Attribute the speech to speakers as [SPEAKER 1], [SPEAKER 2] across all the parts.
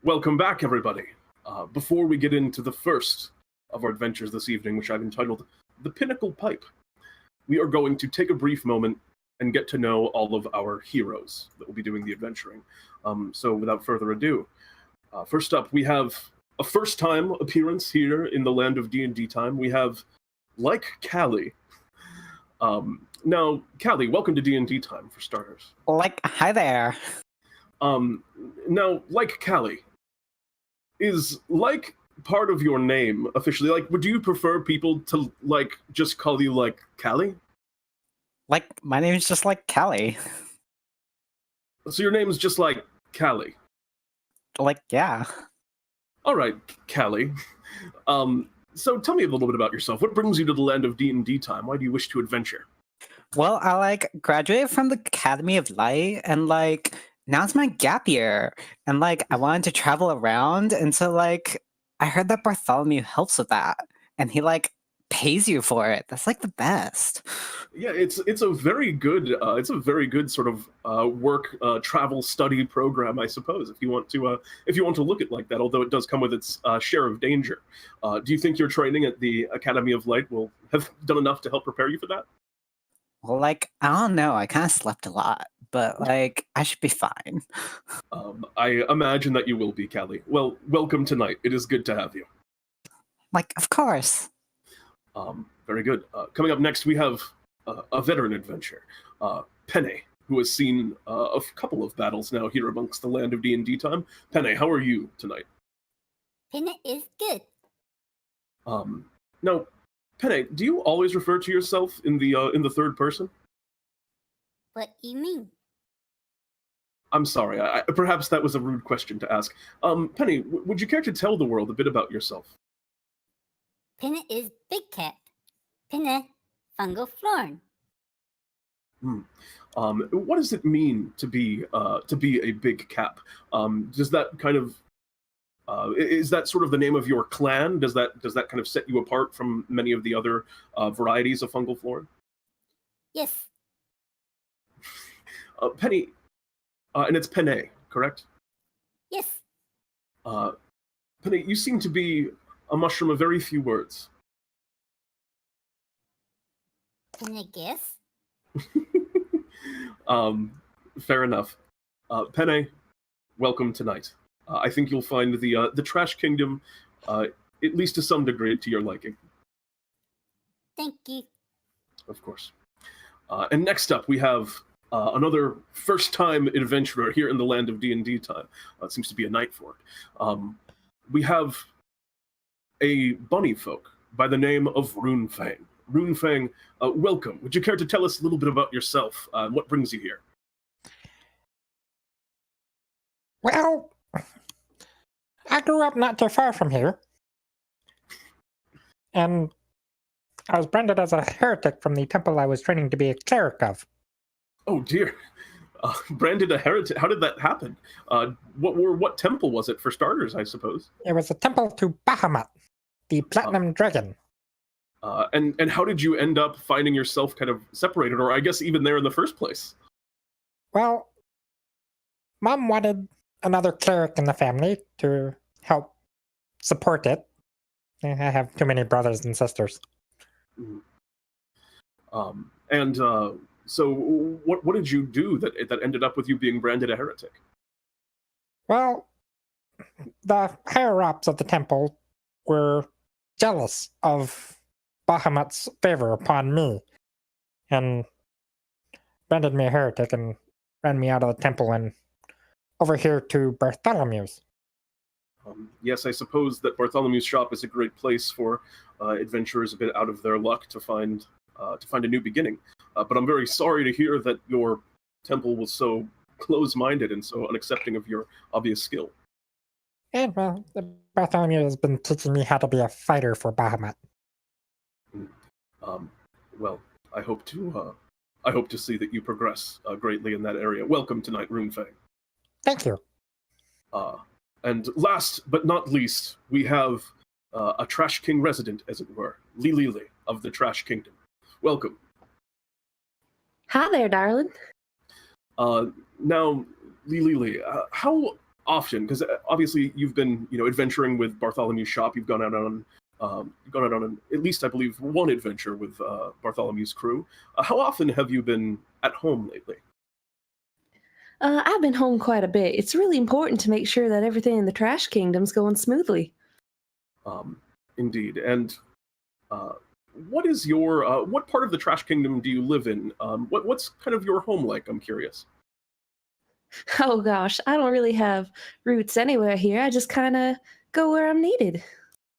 [SPEAKER 1] Welcome back, everybody. Before we get into the first of our adventures this evening, which I've entitled The Pinnacle Pipe, we are going to take a brief moment and get to know all of our heroes that will be doing the adventuring. So without further ado, first up, we have a first-time appearance here in the land of DnDTime. We have, like Callie. Now, Callie, welcome to DnDTime, for starters.
[SPEAKER 2] Hi there.
[SPEAKER 1] Now, like Callie, is like part of your name officially? Like, would you prefer people to just call you Callie?
[SPEAKER 2] My name is just Callie.
[SPEAKER 1] So your name is just Callie.
[SPEAKER 2] Yeah.
[SPEAKER 1] All right, Callie. So tell me a little bit about yourself. What brings you to the land of DnDTime? Why do you wish to adventure?
[SPEAKER 2] Well, I graduated from the Academy of Light, and now it's my gap year, and I wanted to travel around, and so I heard that Bartholomew helps with that, and he pays you for it. That's the best.
[SPEAKER 1] Yeah, it's a very good sort of work travel study program, I suppose, if you want to look at it like that. Although it does come with its share of danger. Do you think your training at the Academy of Light will have done enough to help prepare you for that?
[SPEAKER 2] Well, I don't know. I kind of slept a lot, but I should be fine.
[SPEAKER 1] I imagine that you will be, Callie. Well, welcome tonight. It is good to have you.
[SPEAKER 2] Of course.
[SPEAKER 1] Very good. Coming up next, we have a veteran adventurer, Penneh, who has seen a couple of battles now here amongst the land of DnDTime. Penneh, how are you tonight?
[SPEAKER 3] Penneh is good.
[SPEAKER 1] Now, Penneh, do you always refer to yourself in the third person?
[SPEAKER 3] What do you mean?
[SPEAKER 1] I'm sorry. Perhaps that was a rude question to ask. Penneh, would you care to tell the world a bit about yourself?
[SPEAKER 3] Penneh is big cat. Penneh, Fungal Floran.
[SPEAKER 1] What does it mean to be a big cap? Does that kind of is that sort of the name of your clan? Does that kind of set you apart from many of the other varieties of Fungal Floran?
[SPEAKER 3] Yes.
[SPEAKER 1] Penneh, and it's Penneh, correct?
[SPEAKER 3] Yes.
[SPEAKER 1] Penneh, you seem to be a mushroom of very few words.
[SPEAKER 3] Penneh, guess.
[SPEAKER 1] Fair enough. Penneh, welcome tonight. I think you'll find the Trash Kingdom, at least to some degree, to your liking.
[SPEAKER 3] Thank you.
[SPEAKER 1] Of course. And next up, we have another first-time adventurer here in the land of DnDTime. It seems to be a night for it. We have a Bunnyfolk by the name of Runefang. Runefang, welcome. Would you care to tell us a little bit about yourself? What brings you here?
[SPEAKER 4] Well, I grew up not too far from here. And I was branded as a heretic from the temple I was training to be a cleric of.
[SPEAKER 1] Oh dear. Branded a heretic? How did that happen? What temple was it, for starters, I suppose?
[SPEAKER 4] It was a temple to Bahamut, the platinum dragon.
[SPEAKER 1] And how did you end up finding yourself kind of separated, or I guess even there in the first place?
[SPEAKER 4] Well, Mom wanted another cleric in the family to help support it. I have too many brothers and sisters.
[SPEAKER 1] So what did you do that ended up with you being branded a heretic?
[SPEAKER 4] Well, the higher-ups of the temple were jealous of Bahamut's favor upon me, and branded me a heretic and ran me out of the temple and over here to Bartholomew's.
[SPEAKER 1] Yes, I suppose that Bartholomew's shop is a great place for adventurers a bit out of their luck to find a new beginning. But I'm very sorry to hear that your temple was so close-minded and so unaccepting of your obvious skill.
[SPEAKER 4] And well, Bartholomew has been teaching me how to be a fighter for Bahamut.
[SPEAKER 1] Well, I hope to see that you progress greatly in that area. Welcome tonight, Runefang.
[SPEAKER 4] Thank you.
[SPEAKER 1] And last but not least, we have a Trash King resident, as it were, Lillili of the Trash Kingdom. Welcome.
[SPEAKER 5] Hi there, darling.
[SPEAKER 1] Now, Lillili, how often? Because obviously you've been, adventuring with Bartholomew's shop. You've gone out on at least, I believe, one adventure with Bartholomew's crew. How often have you been at home lately?
[SPEAKER 5] I've been home quite a bit. It's really important to make sure that everything in the Trash Kingdom's going smoothly.
[SPEAKER 1] Indeed. And what is your what part of the Trash Kingdom do you live in? What's kind of your home like? I'm curious.
[SPEAKER 5] Oh gosh, I don't really have roots anywhere here. I just kind of go where I'm needed.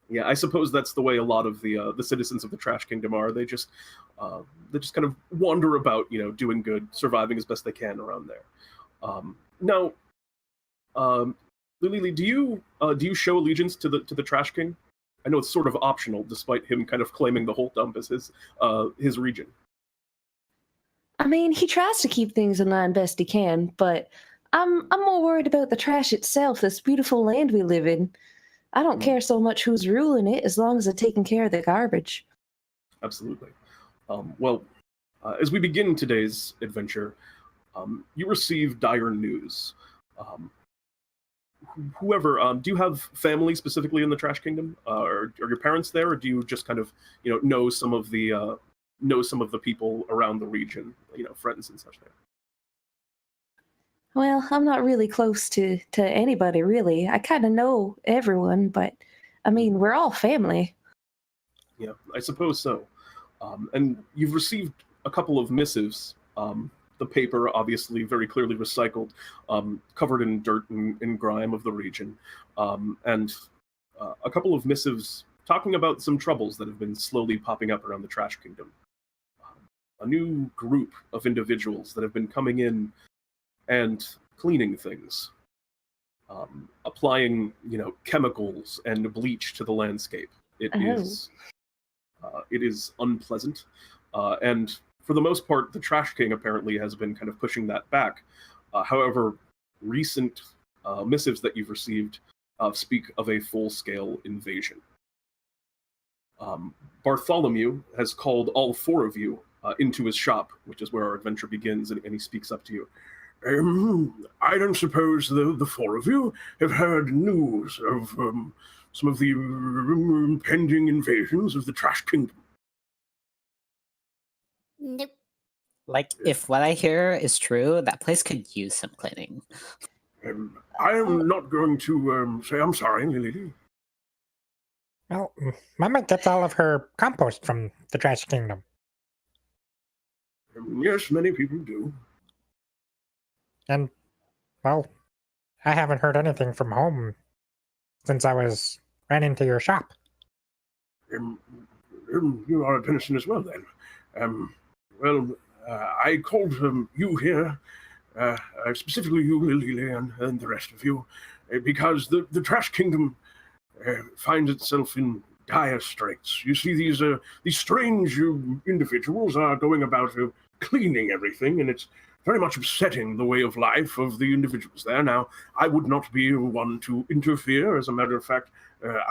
[SPEAKER 1] Yeah, I suppose that's the way a lot of the citizens of the Trash Kingdom are. They just kind of wander about, doing good, surviving as best they can around there. Now, Lillili, do you show allegiance to the Trash King? I know it's sort of optional, despite him kind of claiming the whole dump as his region.
[SPEAKER 5] I mean, he tries to keep things in line best he can, but I'm more worried about the trash itself, this beautiful land we live in. I don't care so much who's ruling it, as long as they're taking care of the garbage.
[SPEAKER 1] Absolutely. As we begin today's adventure, you receive dire news. Whoever, do you have family specifically in the Trash Kingdom? Are your parents there, or do you just kind of, know some of the people around the region, friends and such there?
[SPEAKER 5] Well, I'm not really close to anybody, really. I kind of know everyone, but, I mean, we're all family.
[SPEAKER 1] Yeah, I suppose so. And you've received a couple of missives. The paper, obviously, very clearly recycled, covered in dirt and grime of the region. And a couple of missives talking about some troubles that have been slowly popping up around the Trash Kingdom. A new group of individuals that have been coming in and cleaning things, applying, chemicals and bleach to the landscape. It is unpleasant, and for the most part, the Trash King apparently has been kind of pushing that back. However, recent missives that you've received speak of a full-scale invasion. Bartholomew has called all four of you into his shop, which is where our adventure begins, and he speaks up to you. I don't suppose the four of you have heard news of some of the impending invasions of the Trash Kingdom.
[SPEAKER 3] Nope.
[SPEAKER 2] Like, if what I hear is true, that place could use some cleaning.
[SPEAKER 1] I am not going to say I'm sorry, Lillili.
[SPEAKER 4] Well, Mama gets all of her compost from the Trash Kingdom.
[SPEAKER 1] Yes, many people do.
[SPEAKER 4] And, well, I haven't heard anything from home since I ran into your shop.
[SPEAKER 1] You are a Tennyson as well, then. I called you here, specifically you, Lillili, and the rest of you, because the Trash Kingdom finds itself in dire straits. You see, these strange individuals are going about cleaning everything, and it's very much upsetting the way of life of the individuals there. Now, I would not be one to interfere. As a matter of fact,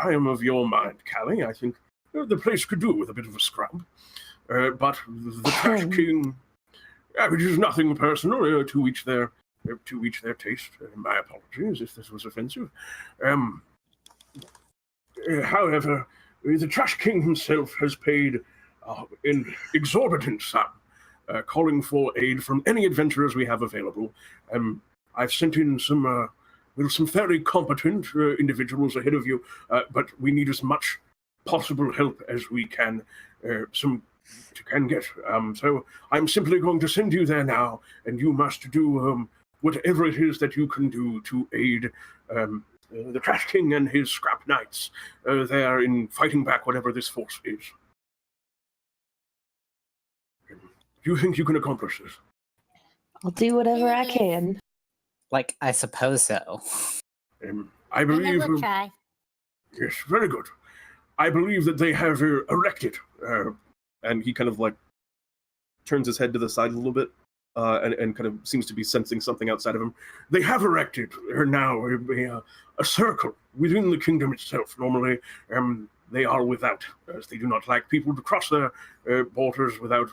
[SPEAKER 1] I am of your mind, Callie. I think the place could do with a bit of a scrub. But the Trash King, which is nothing personal, to each their taste. My apologies if this was offensive. However, the Trash King himself has paid an exorbitant sum, calling for aid from any adventurers we have available. I've sent in some fairly competent individuals ahead of you, but we need as much possible help as we can get. So I'm simply going to send you there now, and you must do whatever it is that you can do to aid the Trash King and his scrap knights there in fighting back whatever this force is. Do you think you can accomplish this?
[SPEAKER 5] I'll do whatever I can.
[SPEAKER 2] Like, I suppose so.
[SPEAKER 1] I believe...
[SPEAKER 3] will try.
[SPEAKER 1] Yes, very good. I believe that they have erected... and he kind of, turns his head to the side a little bit, and kind of seems to be sensing something outside of him. They have erected now a circle within the kingdom itself. Normally, they are without, as they do not like people to cross their borders without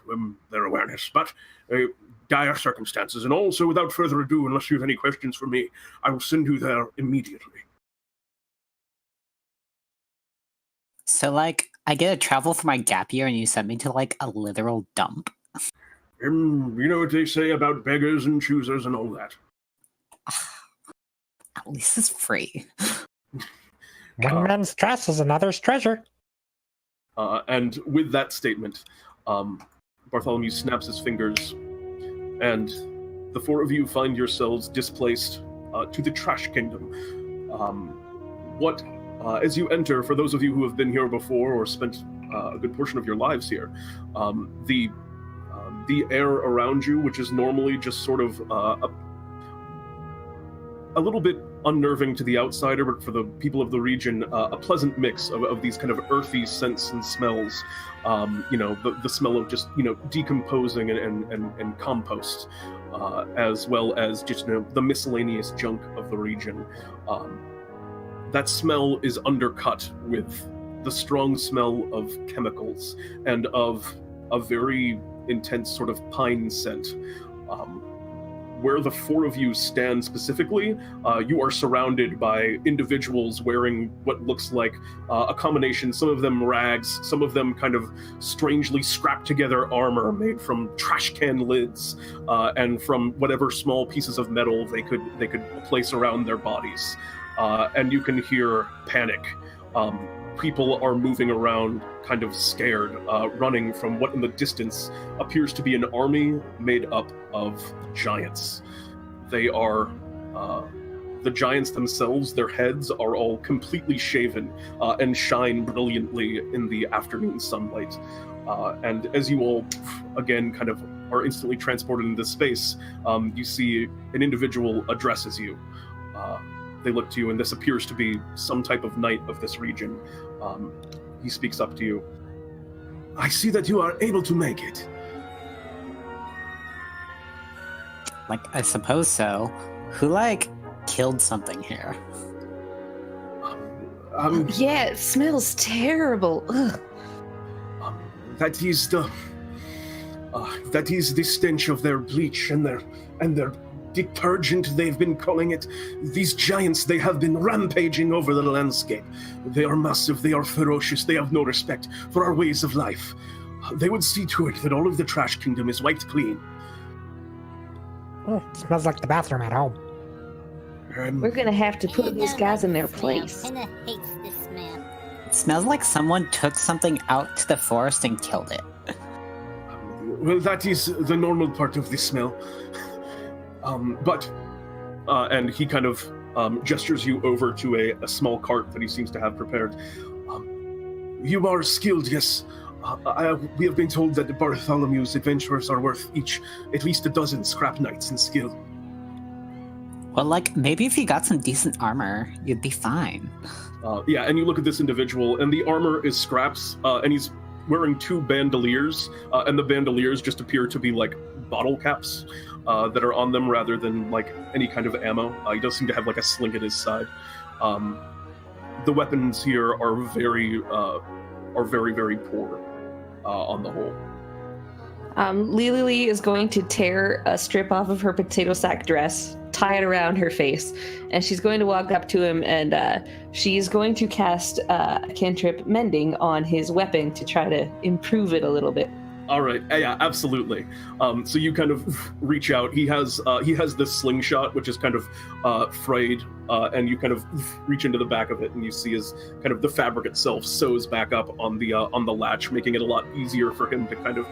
[SPEAKER 1] their awareness. But dire circumstances. And also, without further ado, unless you have any questions for me, I will send you there immediately.
[SPEAKER 2] So, like, I get to travel for my gap year and you send me to, like, a literal dump?
[SPEAKER 1] You know what they say about beggars and choosers and all that.
[SPEAKER 2] At least it's free.
[SPEAKER 4] One man's trash is another's treasure.
[SPEAKER 1] And with that statement, Bartholomew snaps his fingers, and the four of you find yourselves displaced to the Trash Kingdom. As you enter, for those of you who have been here before or spent a good portion of your lives here, the air around you, which is normally just sort of a little bit unnerving to the outsider, but for the people of the region, a pleasant mix of these kind of earthy scents and smells. The smell of just, decomposing and compost, as well as just, the miscellaneous junk of the region. That smell is undercut with the strong smell of chemicals and of a very intense sort of pine scent. Where the four of you stand specifically, you are surrounded by individuals wearing what looks like a combination, some of them rags, some of them kind of strangely scrapped together armor made from trash can lids, and from whatever small pieces of metal they could place around their bodies. And you can hear panic. People are moving around kind of scared, running from what in the distance appears to be an army made up of giants. They are, the giants themselves, their heads are all completely shaven and shine brilliantly in the afternoon sunlight. And as you all, again, kind of are instantly transported into space, you see an individual addresses you. They look to you, and this appears to be some type of knight of this region. He speaks up to you. I see that you are able to make it.
[SPEAKER 2] Like, I suppose so. Who, killed something here?
[SPEAKER 5] Yeah, it smells terrible. Ugh.
[SPEAKER 1] That is the stench of their bleach and their detergent, they've been calling it. These giants, they have been rampaging over the landscape. They are massive, they are ferocious, they have no respect for our ways of life. They would see to it that all of the Trash Kingdom is wiped clean.
[SPEAKER 4] Smells like the bathroom at home.
[SPEAKER 5] We're gonna have to put these guys in their place.
[SPEAKER 3] Penneh hates this smell.
[SPEAKER 2] It smells like someone took something out to the forest and killed it.
[SPEAKER 1] Well, that is the normal part of the smell. And he kind of gestures you over to a small cart that he seems to have prepared. You are skilled, yes. We have been told that the Bartholomew's adventurers are worth each at least a dozen scrap knights in skill.
[SPEAKER 2] Well, maybe if you got some decent armor, you'd be fine.
[SPEAKER 1] Yeah, and you look at this individual, and the armor is scraps, and he's wearing two bandoliers, and the bandoliers just appear to be bottle caps that are on them rather than any kind of ammo. He does seem to have a sling at his side. The weapons here are very, very poor on the whole.
[SPEAKER 5] Lillili is going to tear a strip off of her potato sack dress, tie it around her face, and she's going to walk up to him, and she's going to cast a cantrip Mending on his weapon to try to improve it a little bit.
[SPEAKER 1] All right, yeah, absolutely. So you kind of reach out. He has this slingshot, which is kind of frayed, and you kind of reach into the back of it, and you see as kind of the fabric itself sews back up on the latch, making it a lot easier for him to kind of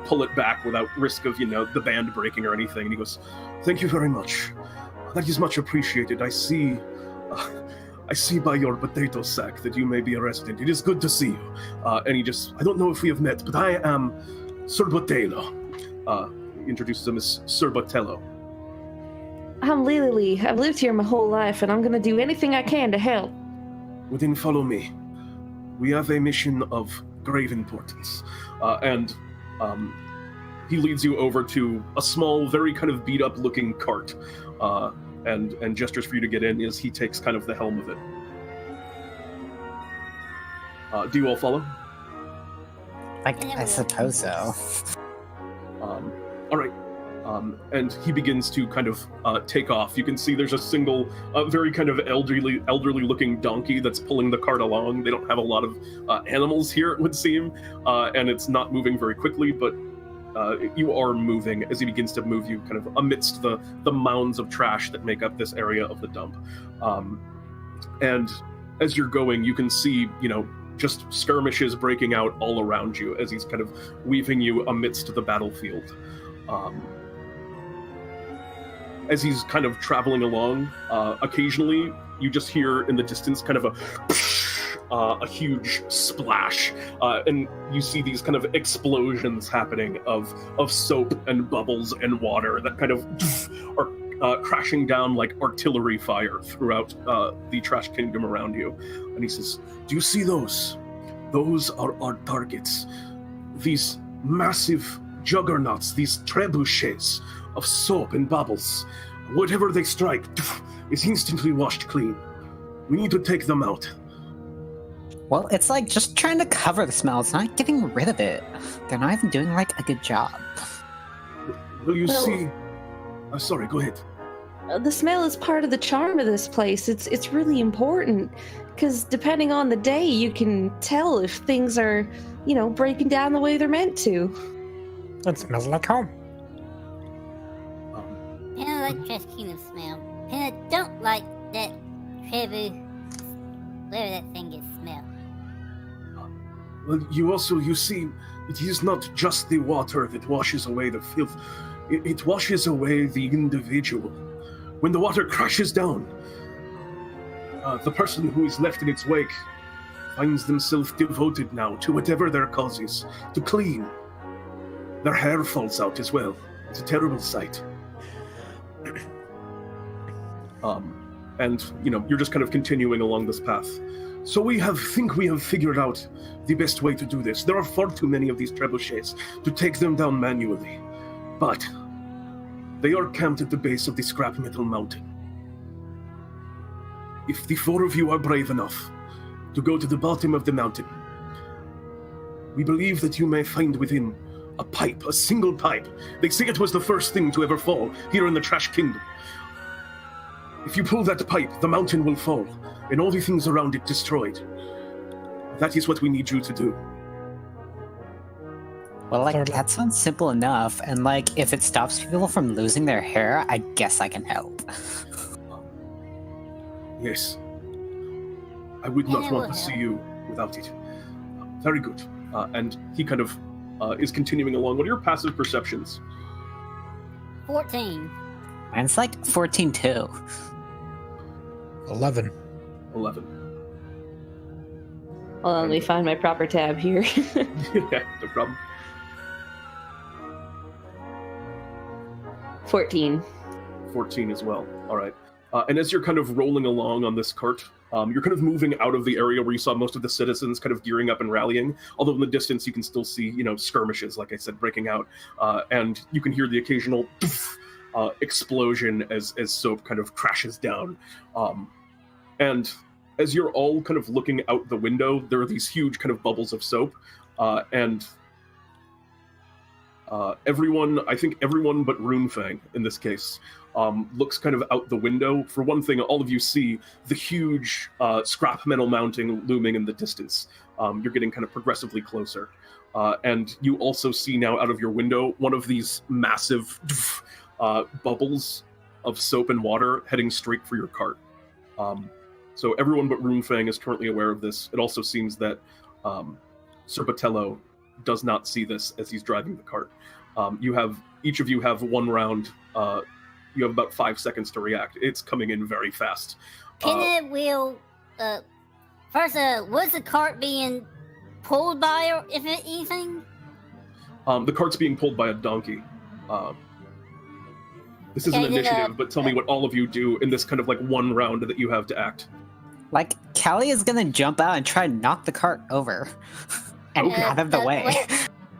[SPEAKER 1] pull it back without risk of the band breaking or anything. And he goes, "Thank you very much. That is much appreciated. I see by your potato sack that you may be a resident. It is good to see you." And I don't know if we have met, but I am Sir Botello. Introduces him as Sir Botello.
[SPEAKER 5] I'm Lillili. I've lived here my whole life, and I'm going to do anything I can to help.
[SPEAKER 1] Well, then follow me. We have a mission of grave importance. And he leads you over to a small, very kind of beat-up looking cart. And gestures for you to get in as he takes kind of the helm of it. Do you all follow?
[SPEAKER 2] I suppose so.
[SPEAKER 1] All right. And he begins to kind of take off. You can see there's a single, very kind of elderly-looking donkey that's pulling the cart along. They don't have a lot of animals here, it would seem, and it's not moving very quickly, but you are moving as he begins to move you kind of amidst the mounds of trash that make up this area of the dump. And as you're going, you can see, just skirmishes breaking out all around you as he's kind of weaving you amidst the battlefield. As he's kind of traveling along, occasionally you just hear in the distance kind of a huge splash, and you see these kind of explosions happening of soap and bubbles and water that kind of are crashing down like artillery fire throughout the trash kingdom around you. And he says, "Do you see those? Those are our targets. These massive juggernauts, these trebuchets of soap and bubbles. Whatever they strike is instantly washed clean. We need to take them out."
[SPEAKER 2] Well, it's like just trying to cover the smell. It's not getting rid of it. They're not even doing like a good job.
[SPEAKER 1] Well, you see... sorry, go ahead.
[SPEAKER 5] The smell is part of the charm of this place. It's really important, because depending on the day, you can tell if things are, breaking down the way they're meant to.
[SPEAKER 4] It smells like home.
[SPEAKER 3] Penneh like Trash Kingdom smell. Penneh don't like that Trebu, whatever that thing is, smell.
[SPEAKER 1] Well, you see, it is not just the water that washes away the filth. It washes away the individual. When the water crashes down, the person who is left in its wake finds themselves devoted now to whatever their cause is, to clean. Their hair falls out as well. It's a terrible sight. And, you're just kind of continuing along this path. So we think we have figured out the best way to do this. There are far too many of these trebuchets to take them down manually. But they are camped at the base of the scrap metal mountain. If the four of you are brave enough to go to the bottom of the mountain, we believe that you may find within a pipe, a single pipe. They say it was the first thing to ever fall here in the Trash Kingdom. If you pull that pipe, the mountain will fall, and all the things around it destroyed. That is what we need you to do.
[SPEAKER 2] Well, that sounds simple enough, and if it stops people from losing their hair, I guess I can help.
[SPEAKER 1] Yes. I would not want to see you without it. Very good. And he kind of is continuing along. What are your passive perceptions?
[SPEAKER 3] 14.
[SPEAKER 2] Mine's 14 too.
[SPEAKER 4] 11.
[SPEAKER 1] 11.
[SPEAKER 5] Hold on, let me find my proper tab here.
[SPEAKER 1] Yeah, no problem.
[SPEAKER 5] 14.
[SPEAKER 1] 14 as well. All right. And as you're kind of rolling along on this cart, you're kind of moving out of the area where you saw most of the citizens kind of gearing up and rallying. Although in the distance you can still see, skirmishes, like I said, breaking out. And you can hear the occasional explosion as soap kind of crashes down. And as you're all kind of looking out the window, there are these huge kind of bubbles of soap. And everyone but Runefang, in this case, looks kind of out the window. For one thing, all of you see the huge scrap metal mounting looming in the distance. You're getting kind of progressively closer. And you also see now out of your window one of these massive bubbles of soap and water heading straight for your cart. So everyone but Runefang is currently aware of this. It also seems that Sir Botello does not see this as he's driving the cart. Each of you have one round. You have about 5 seconds to react. It's coming in very fast.
[SPEAKER 3] Penneh will first. Was the cart being pulled by, or if anything?
[SPEAKER 1] The cart's being pulled by a donkey. This is an initiative, but tell me what all of you do in this kind of one round that you have to act.
[SPEAKER 2] Callie is gonna jump out and try and knock the cart over and get out of the way.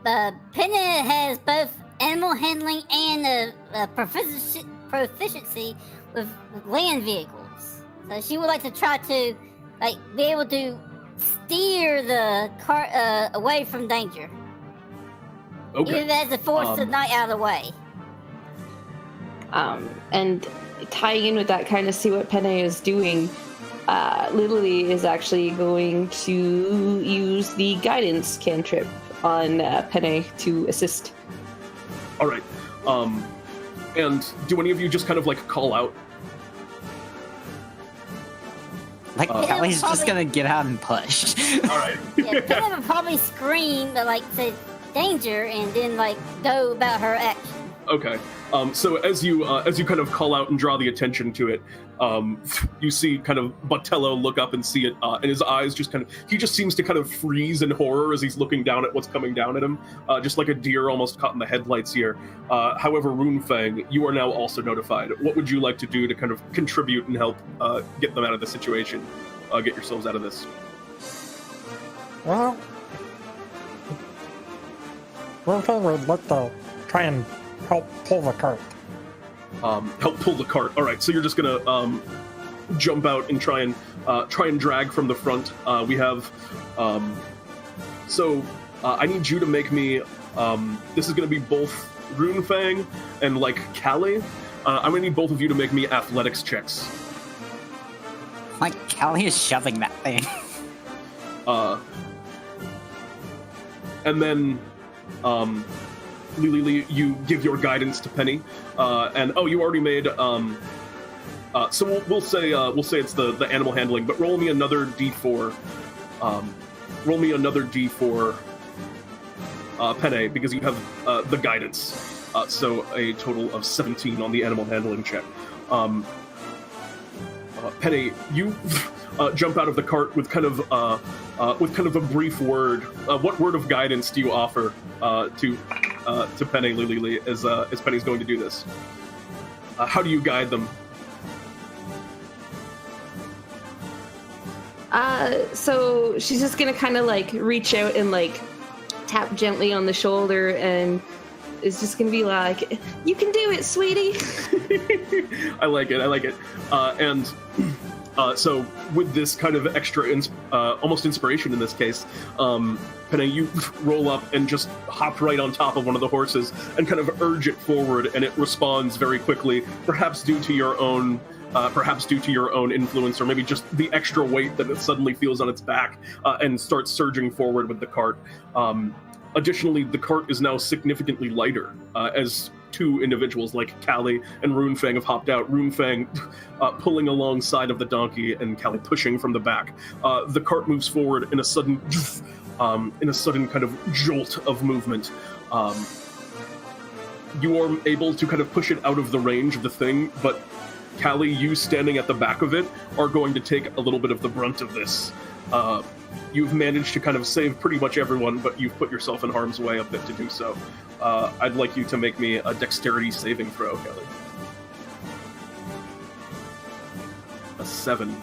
[SPEAKER 3] Penneh has both animal handling and proficiency with land vehicles, so she would like to try to be able to steer the cart away from danger.
[SPEAKER 1] Okay.
[SPEAKER 3] Even as the force the knight out of the way.
[SPEAKER 5] And tying in with that, kind of see what Penneh is doing. Lillili is actually going to use the guidance cantrip on Penneh to assist.
[SPEAKER 1] All right. And do any of you just kind of like call out?
[SPEAKER 2] Like, Kelly's just gonna get out and push.
[SPEAKER 1] All right.
[SPEAKER 3] Yeah, Penneh would probably scream, but like say danger, and then like go about her action.
[SPEAKER 1] Okay. So as you kind of call out and draw the attention to it, you see kind of Batello look up and see it, and his eyes just he just seems to kind of freeze in horror as he's looking down at what's coming down at him, just like a deer almost caught in the headlights here. However, Runefang, you are now also notified. What would you like to do to kind of contribute and help get them out of the situation, get yourselves out of this?
[SPEAKER 4] Well, Runefang would like to try and help pull the cart.
[SPEAKER 1] Help pull the cart. All right, so you're just gonna jump out and try and drag from the front. We have. I need you to make me. This is gonna be both Runefang and like Callie. I'm gonna need both of you to make me athletics checks.
[SPEAKER 2] Like, Kelly is shoving that thing.
[SPEAKER 1] And then. Lillili, you give your guidance to Penneh, and you already made. So we'll say it's the animal handling, but roll me another d4. Roll me another d4, Penneh, because you have the guidance. So a total of 17 on the animal handling check. Penneh, you jump out of the cart with kind of a brief word. What word of guidance do you offer to Penneh, Lillili, as Penneh's going to do this? How do you guide them?
[SPEAKER 5] So she's just gonna kind of like reach out and like tap gently on the shoulder, and is just gonna be like, "You can do it, sweetie."
[SPEAKER 1] I like it. So with this kind of extra, almost inspiration in this case, Penneh, you roll up and just hop right on top of one of the horses and kind of urge it forward, and it responds very quickly, perhaps due to your own influence, or maybe just the extra weight that it suddenly feels on its back, and starts surging forward with the cart. Additionally, the cart is now significantly lighter, as two individuals like Callie and Runefang have hopped out. Runefang pulling alongside of the donkey, and Callie pushing from the back. The cart moves forward in a sudden kind of jolt of movement. You are able to kind of push it out of the range of the thing, but Callie, you standing at the back of it, are going to take a little bit of the brunt of this. You've managed to kind of save pretty much everyone, but you've put yourself in harm's way a bit to do so. I'd like you to make me a dexterity saving throw, Kelly. A 7.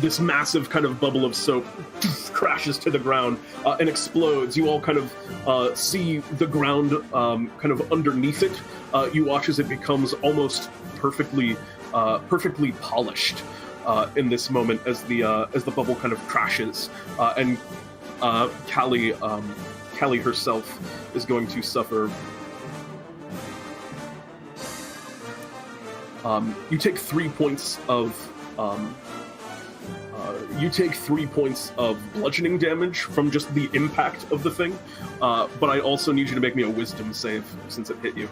[SPEAKER 1] This massive kind of bubble of soap crashes to the ground and explodes. You all kind of see the ground kind of underneath it. You watch as it becomes almost perfectly polished in this moment as the bubble kind of crashes, and Callie herself is going to suffer. You take 3 points of bludgeoning damage from just the impact of the thing, but I also need you to make me a wisdom save since it hit you.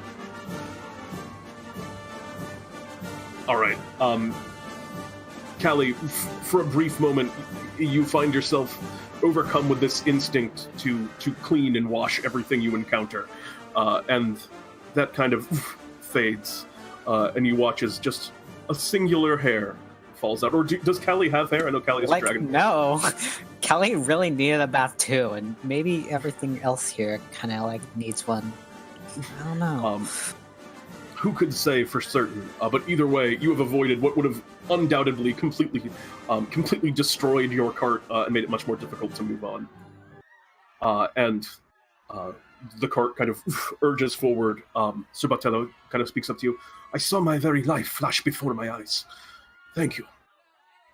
[SPEAKER 1] All right, Callie, for a brief moment, you find yourself overcome with this instinct to clean and wash everything you encounter, and that kind of fades, and you watch as just a singular hair falls out. Or does Callie have hair? I know Callie is a dragon.
[SPEAKER 2] No, Callie really needed a bath too, and maybe everything else here kind of like needs one. I don't know.
[SPEAKER 1] Who could say for certain? But either way, you have avoided what would have undoubtedly completely destroyed your cart and made it much more difficult to move on. And the cart kind of urges forward. Sir Batello kind of speaks up to you. I saw my very life flash before my eyes. Thank you.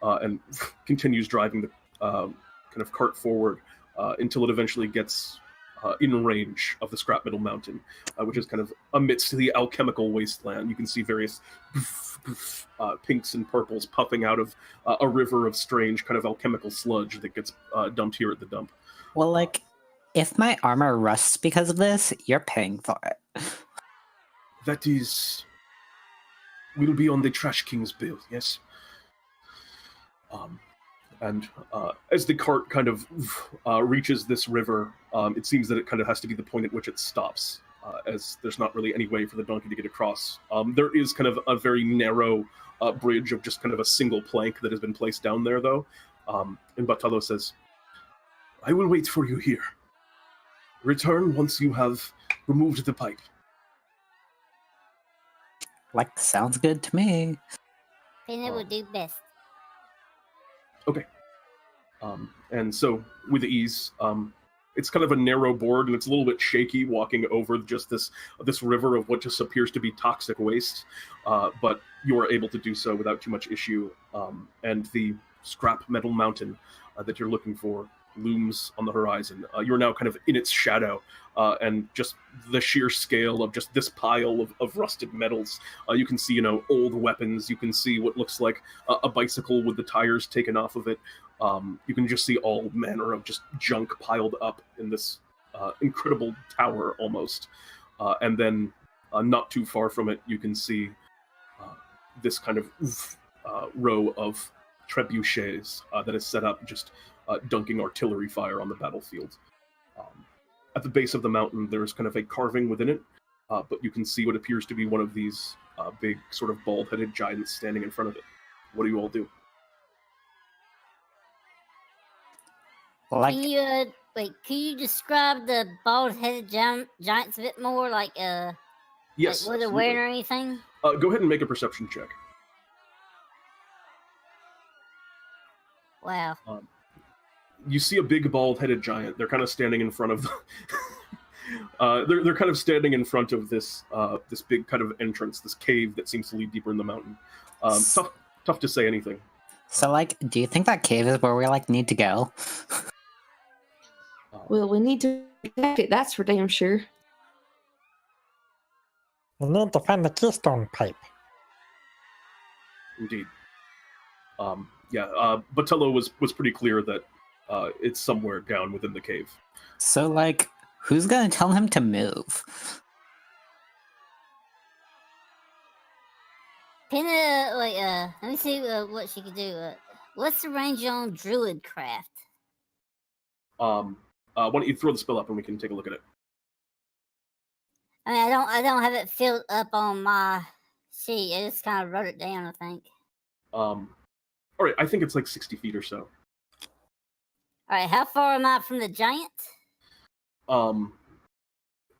[SPEAKER 1] And continues driving the kind of cart forward until it eventually gets in range of the scrap metal mountain, which is kind of amidst the alchemical wasteland. You can see various pinks and purples puffing out of a river of strange kind of alchemical sludge that gets dumped here at the dump.
[SPEAKER 2] Well, like, if my armor rusts because of this, you're paying for it.
[SPEAKER 1] That is... will be on the Trash King's bill, yes? And as the cart kind of reaches this river, it seems that it kind of has to be the point at which it stops, as there's not really any way for the donkey to get across. There is kind of a very narrow bridge of just kind of a single plank that has been placed down there, though. And Bartholomew says, I will wait for you here. Return once you have removed the pipe.
[SPEAKER 2] Like, sounds good to me.
[SPEAKER 3] Penneh would do best.
[SPEAKER 1] Okay. And so, with ease, it's kind of a narrow board, and it's a little bit shaky walking over just this river of what just appears to be toxic waste, but you are able to do so without too much issue, and the scrap metal mountain that you're looking for looms on the horizon. You're now kind of in its shadow, and just the sheer scale of just this pile of rusted metals. You can see, old weapons. You can see what looks like a bicycle with the tires taken off of it. You can just see all manner of just junk piled up in this incredible tower almost. And then not too far from it, you can see this kind of row of trebuchets that is set up just dunking artillery fire on the battlefield. At the base of the mountain, there's kind of a carving within it, but you can see what appears to be one of these big sort of bald-headed giants standing in front of it. What do you all do?
[SPEAKER 2] Like,
[SPEAKER 3] Can you describe the bald-headed giants a bit more?
[SPEAKER 1] Yes.
[SPEAKER 3] Like what they're wearing or anything?
[SPEAKER 1] Go ahead and make a perception check.
[SPEAKER 3] Wow.
[SPEAKER 1] You see a big bald-headed giant. They're kind of standing in front of the... they're kind of standing in front of this this big kind of entrance, this cave that seems to lead deeper in the mountain. Tough to say anything.
[SPEAKER 2] so, like, do you think that cave is where we, like, need to go?
[SPEAKER 5] Well, we need to protect it, that's for damn sure.
[SPEAKER 4] We need to find the keystone pipe.
[SPEAKER 1] Indeed. Bartholomew was pretty clear that it's somewhere down within the cave.
[SPEAKER 2] So, like, who's gonna tell him to move?
[SPEAKER 3] Penneh, let me see what she could do. What's the range on Druid craft?
[SPEAKER 1] Why don't you throw the spell up and we can take a look at it?
[SPEAKER 3] I mean, I don't have it filled up on my sheet. I just kind of wrote it down, I think.
[SPEAKER 1] All right, I think it's like 60 feet or so.
[SPEAKER 3] All right, how far am I from the giant?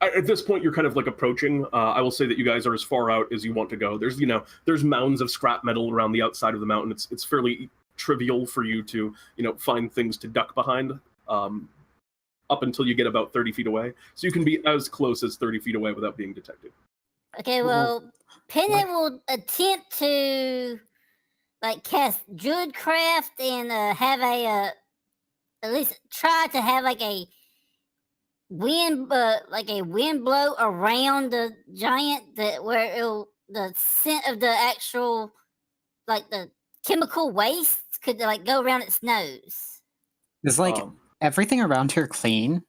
[SPEAKER 1] At this point, you're kind of like approaching. I will say that you guys are as far out as you want to go. There's mounds of scrap metal around the outside of the mountain. It's fairly trivial for you to find things to duck behind. Up until you get about 30 feet away, so you can be as close as 30 feet away without being detected.
[SPEAKER 3] Okay, well, Penneh will attempt to cast Druidcraft and have at least try to have a wind blow around the giant where the scent of the actual the chemical waste could go around its nose.
[SPEAKER 2] Is everything around here clean?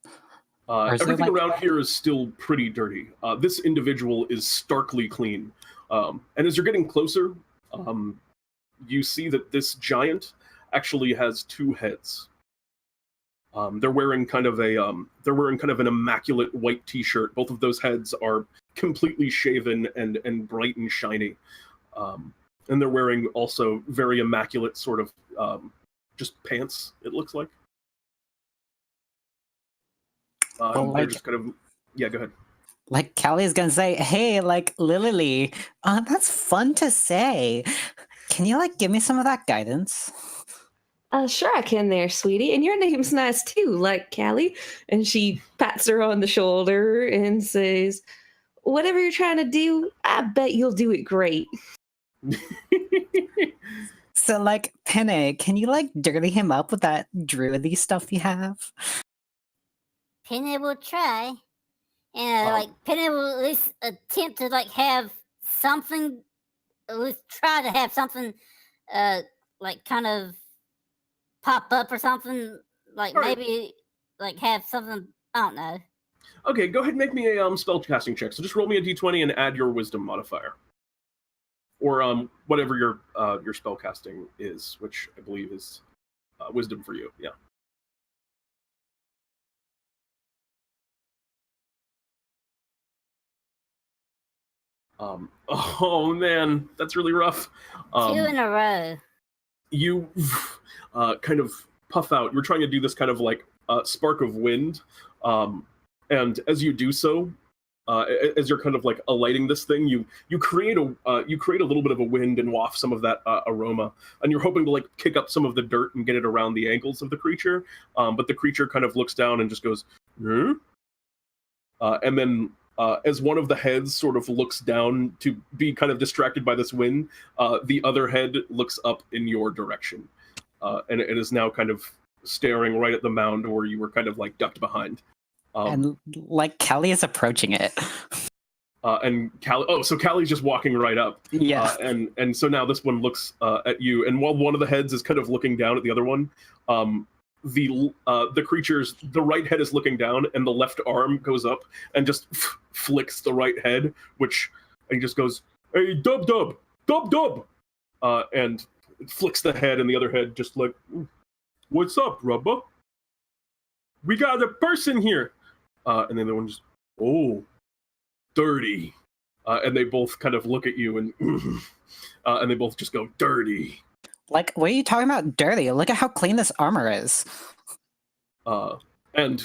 [SPEAKER 1] Everything around here is still pretty dirty. This individual is starkly clean. And as you're getting closer, you see that this giant actually has two heads. They're wearing kind of an immaculate white t-shirt. Both of those heads are completely shaven and bright and shiny. And they're wearing also very immaculate sort of just pants, it looks like. They're just kind of... Yeah, go ahead.
[SPEAKER 2] Like, Callie's gonna say, hey, Lillili, that's fun to say. Can you, give me some of that guidance?
[SPEAKER 5] Sure I can there, sweetie. And your name's nice too, Callie. And she pats her on the shoulder and says, whatever you're trying to do, I bet you'll do it great.
[SPEAKER 2] So, Penneh, can you, dirty him up with that druidy stuff you have?
[SPEAKER 3] Penneh will try, and like Penneh will at least attempt to like have something, at least try to have something, like kind of pop up or something. Like maybe like have something. I don't know.
[SPEAKER 1] Okay, go ahead and make me a spellcasting check. So just roll me a d20 and add your wisdom modifier, or whatever your spellcasting is, which I believe is wisdom for you. Yeah. Oh man, that's really rough.
[SPEAKER 3] 2 in a row.
[SPEAKER 1] You kind of puff out. You're trying to do this kind of like spark of wind, and as you do so, as you're kind of like alighting this thing, you create a little bit of a wind and waft some of that aroma, and you're hoping to like kick up some of the dirt and get it around the ankles of the creature, but the creature kind of looks down and just goes, hmm? And then as one of the heads sort of looks down to be kind of distracted by this wind, the other head looks up in your direction, and it is now kind of staring right at the mound where you were kind of like ducked behind.
[SPEAKER 2] And like Callie is approaching it.
[SPEAKER 1] And Callie, so Callie's just walking right up.
[SPEAKER 2] Yeah.
[SPEAKER 1] And so now this one looks at you, and while one of the heads is kind of looking down at the other one, the creature's the right head is looking down, and the left arm goes up and just flicks the right head, and he just goes, "Hey, dub, and flicks the head, and the other head just like, "What's up, rubber? We got a person here." And then the one just, "Oh, dirty," and they both kind of look at you and they both just go, "Dirty."
[SPEAKER 2] Like, what are you talking about, dirty? Look at how clean this armor is.
[SPEAKER 1] And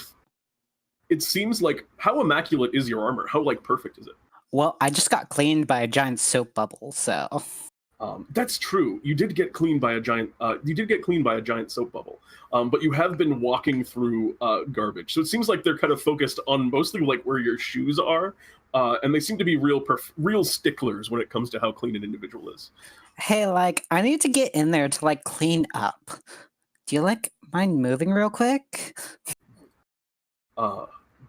[SPEAKER 1] it seems like, how immaculate is your armor? How like perfect is it?
[SPEAKER 2] Well, I just got cleaned by a giant soap bubble, so.
[SPEAKER 1] That's true. You did get cleaned by a giant. Soap bubble. But you have been walking through garbage, so it seems like they're kind of focused on mostly like where your shoes are, and they seem to be real sticklers when it comes to how clean an individual is.
[SPEAKER 2] Hey, like, I need to get in there to like clean up. Do you like mind moving real quick?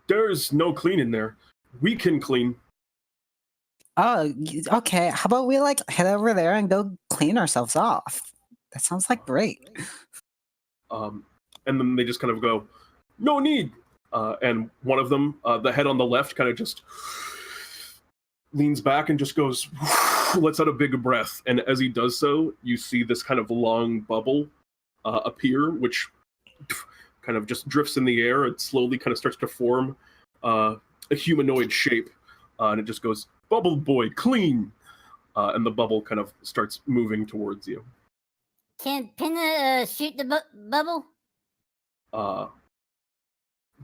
[SPEAKER 1] There's no clean in there. We can clean.
[SPEAKER 2] Oh, okay. How about we like head over there and go clean ourselves off? That sounds like great.
[SPEAKER 1] And then they just kind of go, "No need." And one of them, the head on the left, kind of just leans back and just goes, lets out a big breath. And as he does so, you see this kind of long bubble appear, which kind of just drifts in the air. It slowly kind of starts to form a humanoid shape, and it just goes, "Bubble boy, clean," and the bubble kind of starts moving towards you.
[SPEAKER 3] Can Penneh shoot the bubble?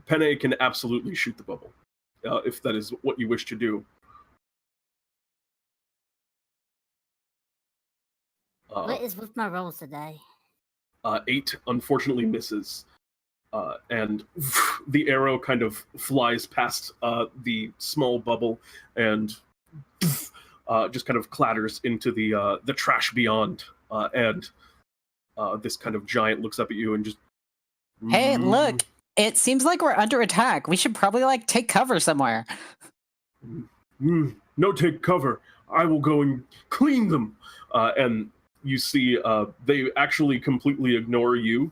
[SPEAKER 1] Penneh can absolutely shoot the bubble, if that is what you wish to do.
[SPEAKER 3] What is with my rolls today?
[SPEAKER 1] 8 unfortunately misses, and the arrow kind of flies past the small bubble and just kind of clatters into the trash beyond, and this kind of giant looks up at you and just,
[SPEAKER 2] Hey, look, it seems like we're under attack. We should probably like take cover somewhere.
[SPEAKER 1] No, take cover. I will go and clean them. And you see they actually completely ignore you.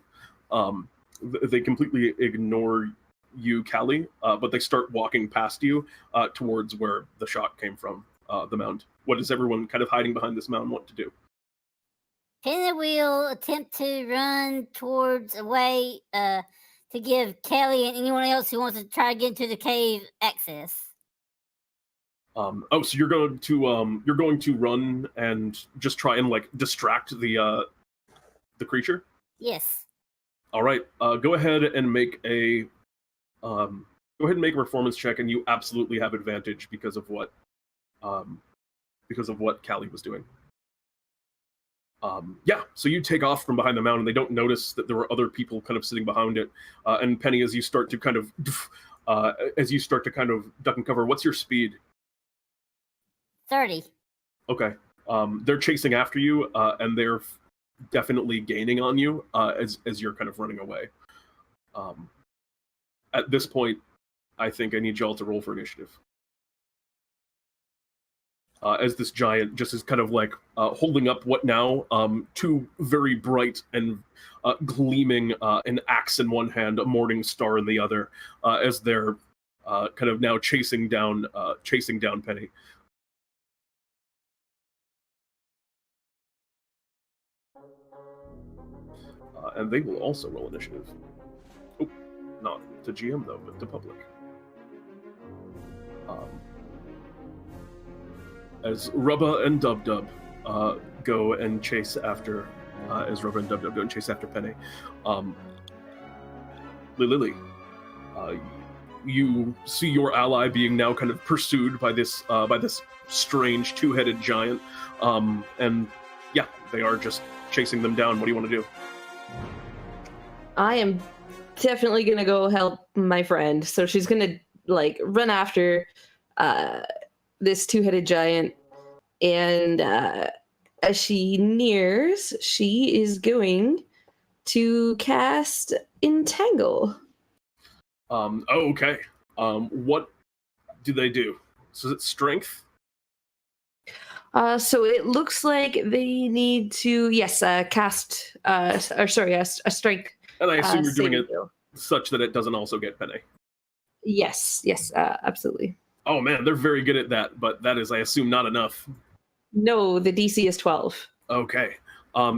[SPEAKER 1] They completely ignore you, Callie, but they start walking past you towards where the shot came from, the mound. What does everyone kind of hiding behind this mound want to do?
[SPEAKER 3] Penneh will attempt to run towards a way to give Callie and anyone else who wants to try to get into the cave access.
[SPEAKER 1] So you're going to run and just try and like distract the creature?
[SPEAKER 3] Yes.
[SPEAKER 1] All right. Go ahead and make a performance check, and you absolutely have advantage because of what Callie was doing. So you take off from behind the mountain. They don't notice that there were other people kind of sitting behind it. And Penneh, as you start to kind of duck and cover, what's your speed?
[SPEAKER 3] 30.
[SPEAKER 1] Okay. They're chasing after you, and they're definitely gaining on you as you're kind of running away. at this point, I think I need y'all to roll for initiative. As this giant just is kind of like holding up what now? Two very bright and gleaming, an axe in one hand, a morning star in the other, as they're kind of now chasing down Penneh. And they will also roll initiative. Oh, not to GM though, but to public. As Rubba and Dub go and chase after, Penneh. Lillili, you see your ally being now kind of pursued by this strange two-headed giant, and yeah, they are just chasing them down. What do you want to do?
[SPEAKER 5] I am definitely gonna go help my friend. So she's gonna like run after this two-headed giant, and as she nears, she is going to cast Entangle.
[SPEAKER 1] Okay. What do they do? So is it strength?
[SPEAKER 5] So it looks like they need to cast a strength.
[SPEAKER 1] And I assume you're doing
[SPEAKER 5] saving
[SPEAKER 1] it
[SPEAKER 5] throw.
[SPEAKER 1] such that it doesn't also get Penneh.
[SPEAKER 5] Yes, absolutely.
[SPEAKER 1] Oh man, they're very good at that, but that is, I assume, not enough.
[SPEAKER 5] No, the DC is 12.
[SPEAKER 1] Okay.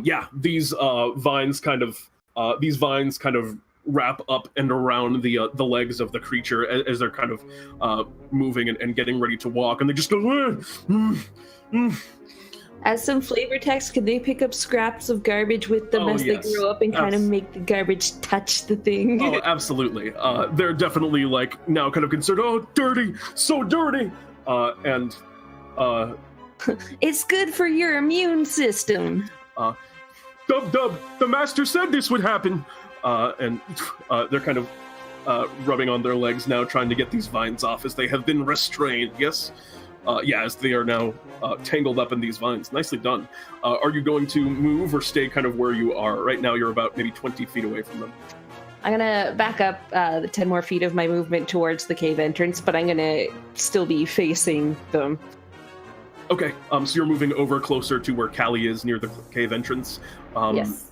[SPEAKER 1] Yeah, these vines kind of wrap up and around the legs of the creature as they're kind of moving and getting ready to walk, and they just go.
[SPEAKER 5] As some flavor text, can they pick up scraps of garbage with them as
[SPEAKER 1] yes.
[SPEAKER 5] they grow up and kind of make the garbage touch the thing?
[SPEAKER 1] Oh, absolutely. They're definitely like now kind of concerned. Oh, dirty, so dirty, and
[SPEAKER 5] it's good for your immune system.
[SPEAKER 1] Dub, the master said this would happen. And they're kind of rubbing on their legs now, trying to get these vines off as they have been restrained. Yes? As they are now tangled up in these vines. Nicely done. Are you going to move or stay kind of where you are? Right now you're about maybe 20 feet away from them.
[SPEAKER 5] I'm going to back up the 10 more feet of my movement towards the cave entrance, but I'm going to still be facing them.
[SPEAKER 1] Okay, so you're moving over closer to where Callie is near the cave entrance.
[SPEAKER 5] Yes.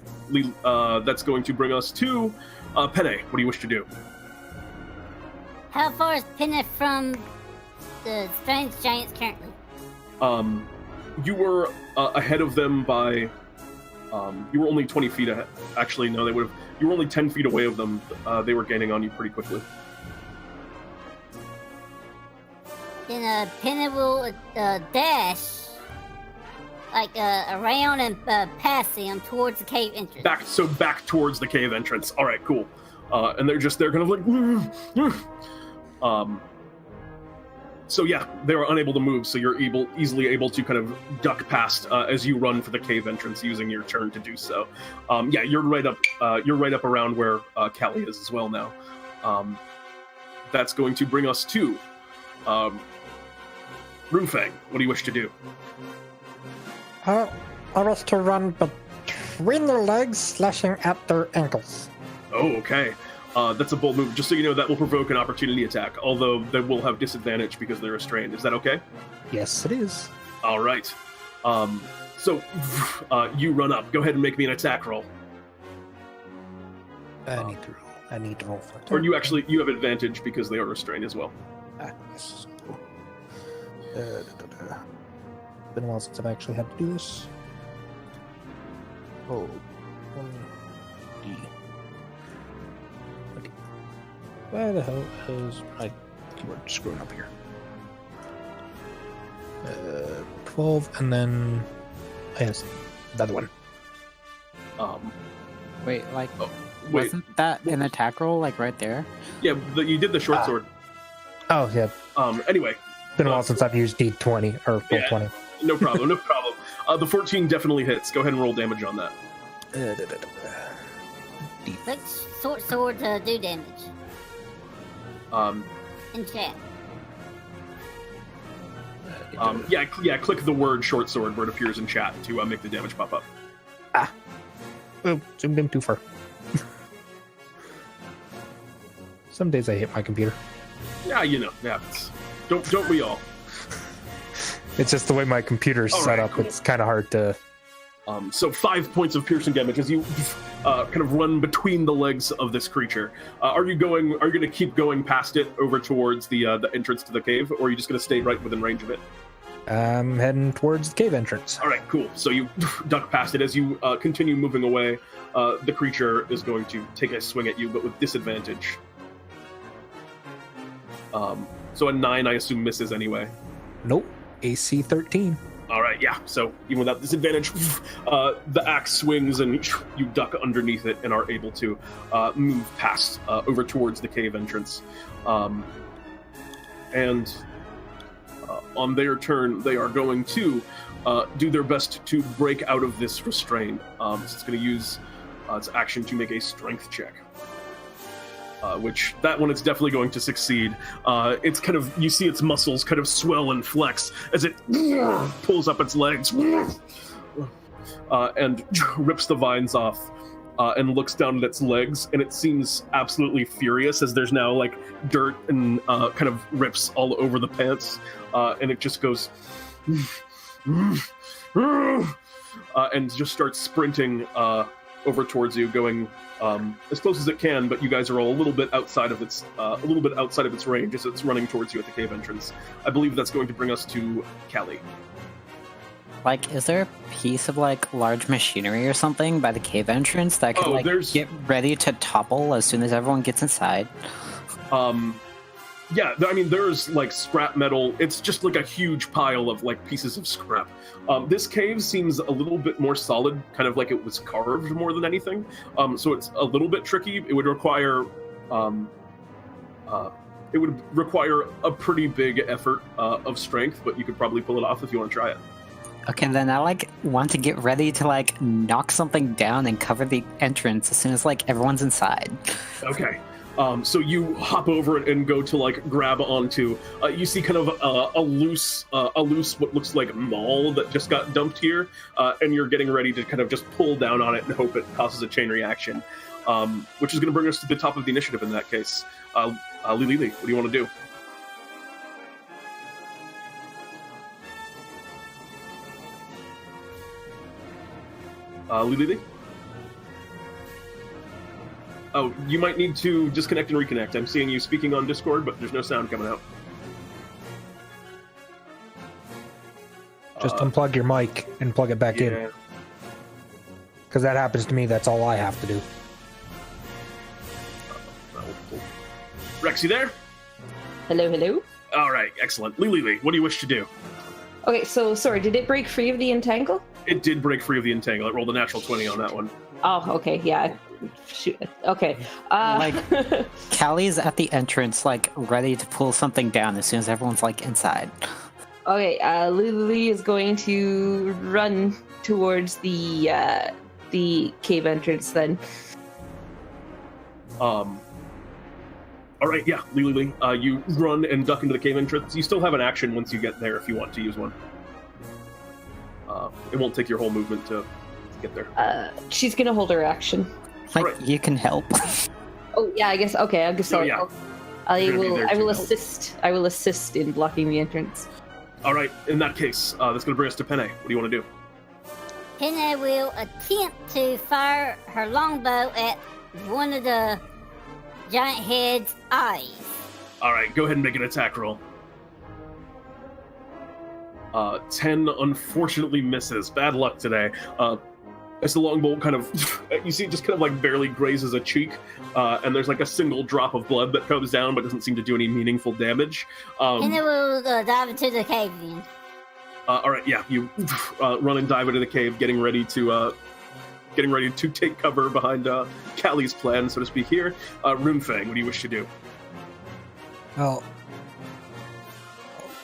[SPEAKER 1] That's going to bring us to Penneh. What do you wish to do?
[SPEAKER 3] How far is Penneh from the strange giants currently?
[SPEAKER 1] You were ahead of them by. You were only 20 feet ahead. Actually, no, you were only 10 feet away of them. They were gaining on you pretty quickly.
[SPEAKER 3] Then Penneh will dash around and past them towards the cave entrance.
[SPEAKER 1] Back towards the cave entrance. All right, cool. And they're kind of like. So yeah, they were unable to move. So you're easily able to kind of duck past as you run for the cave entrance, using your turn to do so. You're right up. You're right up around where Callie is as well now. That's going to bring us to. Runefang, what do you wish to do?
[SPEAKER 4] I wish to run between their legs, slashing at their ankles.
[SPEAKER 1] Oh, okay. That's a bold move. Just so you know, that will provoke an opportunity attack, although they will have disadvantage because they're restrained. Is that okay?
[SPEAKER 4] Yes, it is.
[SPEAKER 1] All right. So you run up. Go ahead and make me an attack roll.
[SPEAKER 4] I need to roll for it.
[SPEAKER 1] Or you have advantage because they are restrained as well.
[SPEAKER 4] Yes. Been a while since I've actually had to do this. Oh, 1D. Okay. Where the hell is my keyboard screwing up here? 12, and then yes, the other one.
[SPEAKER 2] Wait,
[SPEAKER 1] Wait.
[SPEAKER 2] wasn't that an attack roll, right there?
[SPEAKER 1] Yeah, you did the short sword.
[SPEAKER 4] Oh yeah.
[SPEAKER 1] Anyway.
[SPEAKER 4] Been a while since I've used D20 or full 20.
[SPEAKER 1] No problem. No problem. The 14 definitely hits. Go ahead and roll damage on that.
[SPEAKER 3] Click short sword to do damage. In chat.
[SPEAKER 1] Click the word short sword where it appears in chat to make the damage pop up.
[SPEAKER 4] Oh, zoomed in too far. Some days I hate my computer.
[SPEAKER 1] Yeah, you know, it happens. Don't we all?
[SPEAKER 4] It's just the way my computer's
[SPEAKER 1] All
[SPEAKER 4] set
[SPEAKER 1] right,
[SPEAKER 4] up.
[SPEAKER 1] cool.
[SPEAKER 4] It's kind of hard to.
[SPEAKER 1] So 5 points of piercing damage as you kind of run between the legs of this creature. Are you going to keep going past it over towards the entrance to the cave, or are you just going to stay right within range of it?
[SPEAKER 4] I'm heading towards the cave entrance.
[SPEAKER 1] All right, cool. So you duck past it. As you continue moving away, the creature is going to take a swing at you, but with disadvantage. So a 9, I assume, misses anyway.
[SPEAKER 4] Nope. AC 13.
[SPEAKER 1] All right, yeah. So even without disadvantage, the axe swings and you duck underneath it and are able to move past over towards the cave entrance. And on their turn, they are going to do their best to break out of this restraint. So it's going to use its action to make a strength check. Which that one it's definitely going to succeed. It's kind of, you see its muscles kind of swell and flex as it pulls up its legs and rips the vines off and looks down at its legs, and it seems absolutely furious as there's now like dirt and kind of rips all over the pants, and it just goes and just starts sprinting over towards you, going as close as it can, but you guys are all a little bit outside of its range as it's running towards you at the cave entrance. I believe that's going to bring us to Callie.
[SPEAKER 2] Like, is there a piece of like large machinery or something by the cave entrance that could get ready to topple as soon as everyone gets inside?
[SPEAKER 1] Yeah, I mean, there's like scrap metal. It's just like a huge pile of like pieces of scrap. This cave seems a little bit more solid, kind of like it was carved more than anything. So it's a little bit tricky. It would require a pretty big effort of strength, but you could probably pull it off if you want to try it.
[SPEAKER 2] Okay, then I like want to get ready to like knock something down and cover the entrance as soon as like everyone's inside.
[SPEAKER 1] Okay. So you hop over it and go to like grab onto. You see kind of a loose what looks like maul that just got dumped here, and you're getting ready to kind of just pull down on it and hope it causes a chain reaction, which is going to bring us to the top of the initiative in that case. Lillili, what do you want to do? Lillili? Oh, you might need to disconnect and reconnect. I'm seeing you speaking on Discord, but there's no sound coming out.
[SPEAKER 4] Just unplug your mic and plug it back in. Because that happens to me, that's all I have to do.
[SPEAKER 1] Rex, you there?
[SPEAKER 5] Hello, hello.
[SPEAKER 1] All right, excellent. Lillili, what do you wish to do?
[SPEAKER 5] Okay, so sorry, did it break free of the entangle?
[SPEAKER 1] It did break free of the entangle. It rolled a natural 20 on that one.
[SPEAKER 5] Oh, okay, yeah. Shoot. Okay.
[SPEAKER 2] Like, Callie's at the entrance, like, ready to pull something down as soon as everyone's, like, inside.
[SPEAKER 5] Okay, Lillili is going to run towards the cave entrance then.
[SPEAKER 1] All right, yeah, Lillili, you run and duck into the cave entrance. You still have an action once you get there if you want to use one. It won't take your whole movement to get there.
[SPEAKER 5] She's gonna hold her action.
[SPEAKER 2] Like,
[SPEAKER 1] right.
[SPEAKER 2] You can help.
[SPEAKER 5] Oh yeah, I guess. Okay, I guess.
[SPEAKER 1] Oh, yeah.
[SPEAKER 5] I will assist. I will assist in blocking the entrance.
[SPEAKER 1] All right, in that case, that's going to bring us to Penneh. What do you want to do?
[SPEAKER 3] Penneh will attempt to fire her longbow at one of the giant head's eyes.
[SPEAKER 1] All right, go ahead and make an attack roll. 10 unfortunately misses. Bad luck today. As the longbow kind of, you see it just kind of like barely grazes a cheek, and there's like a single drop of blood that comes down but doesn't seem to do any meaningful damage.
[SPEAKER 3] Penneh will dive into the cave then.
[SPEAKER 1] All right, yeah, you run and dive into the cave, getting ready to take cover behind Callie's plan, so to speak. Here, Runefang, what do you wish to do?
[SPEAKER 4] Well,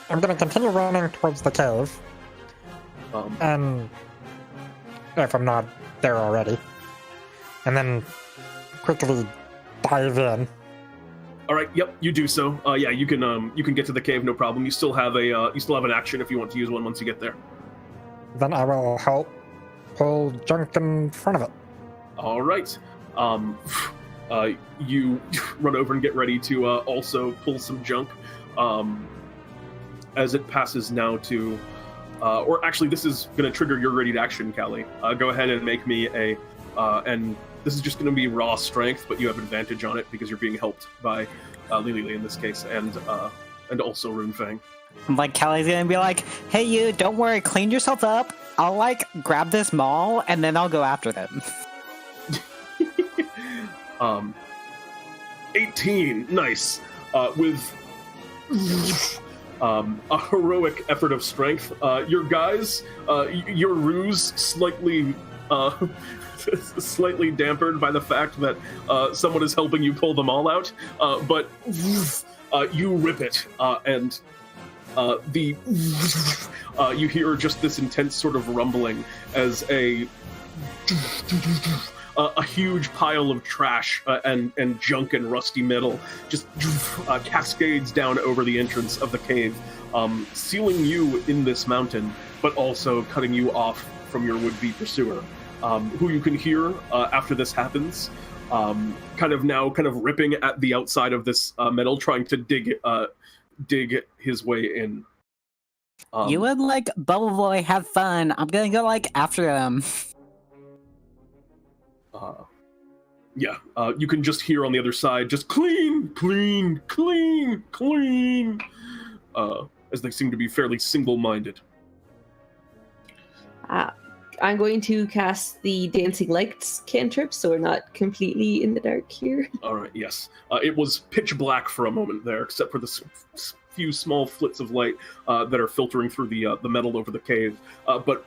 [SPEAKER 4] I'm going to continue running towards the cave. And if I'm not there already. And then quickly dive in.
[SPEAKER 1] All right, yep, you do so. Yeah, you can get to the cave, no problem. You still have an action if you want to use one once you get there.
[SPEAKER 4] Then I will help pull junk in front of it.
[SPEAKER 1] All right. you run over and get ready to also pull some junk. As it passes now to, or actually, this is going to trigger your ready to action, Callie. Go ahead and make me a, and this is just going to be raw strength, but you have advantage on it because you're being helped by Lillili in this case, and also Runefang.
[SPEAKER 2] Like, Callie's gonna be like, hey, you, don't worry, clean yourself up. I'll, like, grab this maul, and then I'll go after them.
[SPEAKER 1] 18, nice. With a heroic effort of strength, your guys, your ruse slightly dampered by the fact that someone is helping you pull them all out, but you rip it, and you hear just this intense sort of rumbling as a huge pile of trash and junk and rusty metal just cascades down over the entrance of the cave, sealing you in this mountain, but also cutting you off from your would-be pursuer, who you can hear after this happens, kind of ripping at the outside of this metal, trying to dig his way in.
[SPEAKER 2] You and, like, Bubble Boy have fun. I'm gonna go, like, after them.
[SPEAKER 1] You can just hear on the other side, just clean, clean, clean, clean, as they seem to be fairly single-minded.
[SPEAKER 5] I'm going to cast the Dancing Lights cantrip, so we're not completely in the dark here.
[SPEAKER 1] All right, yes. It was pitch black for a moment there, except for the few small flits of light that are filtering through the metal over the cave. But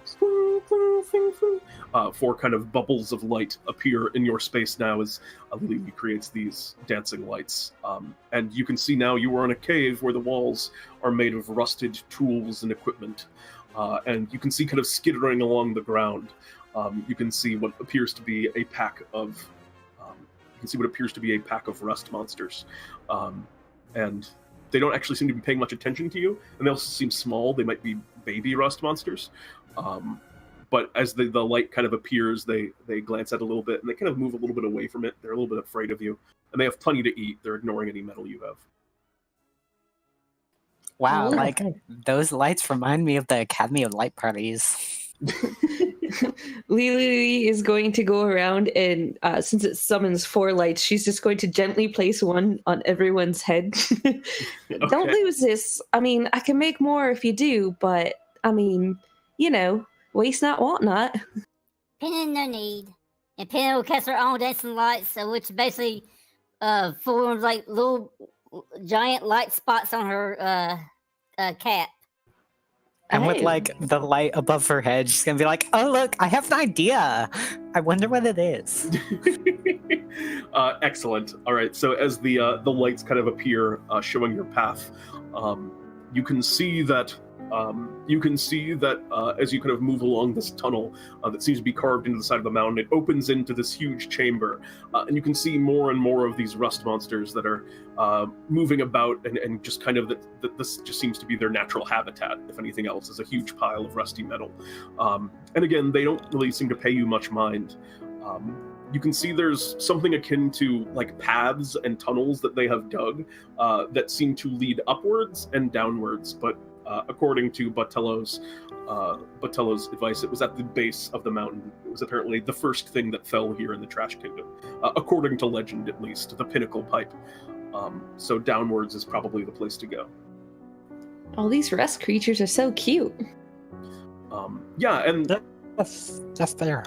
[SPEAKER 1] 4 kind of bubbles of light appear in your space now as Lillili creates these dancing lights. And you can see now you are in a cave where the walls are made of rusted tools and equipment. And you can see kind of skittering along the ground. You can see what appears to be a pack of rust monsters. And they don't actually seem to be paying much attention to you, and they also seem small. They might be baby rust monsters. But as the light kind of appears, they glance at it a little bit, and they kind of move a little bit away from it. They're a little bit afraid of you, and they have plenty to eat. They're ignoring any metal you have.
[SPEAKER 2] Wow, like, those lights remind me of the Academy of Light parties.
[SPEAKER 5] Lillili is going to go around and, since it summons 4 lights, she's just going to gently place one on everyone's head.
[SPEAKER 1] Okay.
[SPEAKER 5] Don't lose this. I mean, I can make more if you do, but, I mean, you know, waste not, want not.
[SPEAKER 3] Penneh, no need. And Penneh will cast her own dancing lights, so which basically forms like little giant light spots on her cap.
[SPEAKER 2] And with, like, the light above her head, she's gonna be like, oh, look, I have an idea. I wonder what it is.
[SPEAKER 1] Excellent. All right, so as the lights kind of appear, showing your path, you can see that as you kind of move along this tunnel that seems to be carved into the side of the mountain, it opens into this huge chamber, and you can see more and more of these rust monsters that are moving about, and just kind of this just seems to be their natural habitat. If anything else, is a huge pile of rusty metal, and again, they don't really seem to pay you much mind. You can see there's something akin to like paths and tunnels that they have dug that seem to lead upwards and downwards, but according to Batello's advice, it was at the base of the mountain. It was apparently the first thing that fell here in the Trash Kingdom, according to legend at least, the Pinnacle pipe. So downwards is probably the place to go.
[SPEAKER 5] All these rust creatures are so cute.
[SPEAKER 1] Yeah, and
[SPEAKER 4] just there.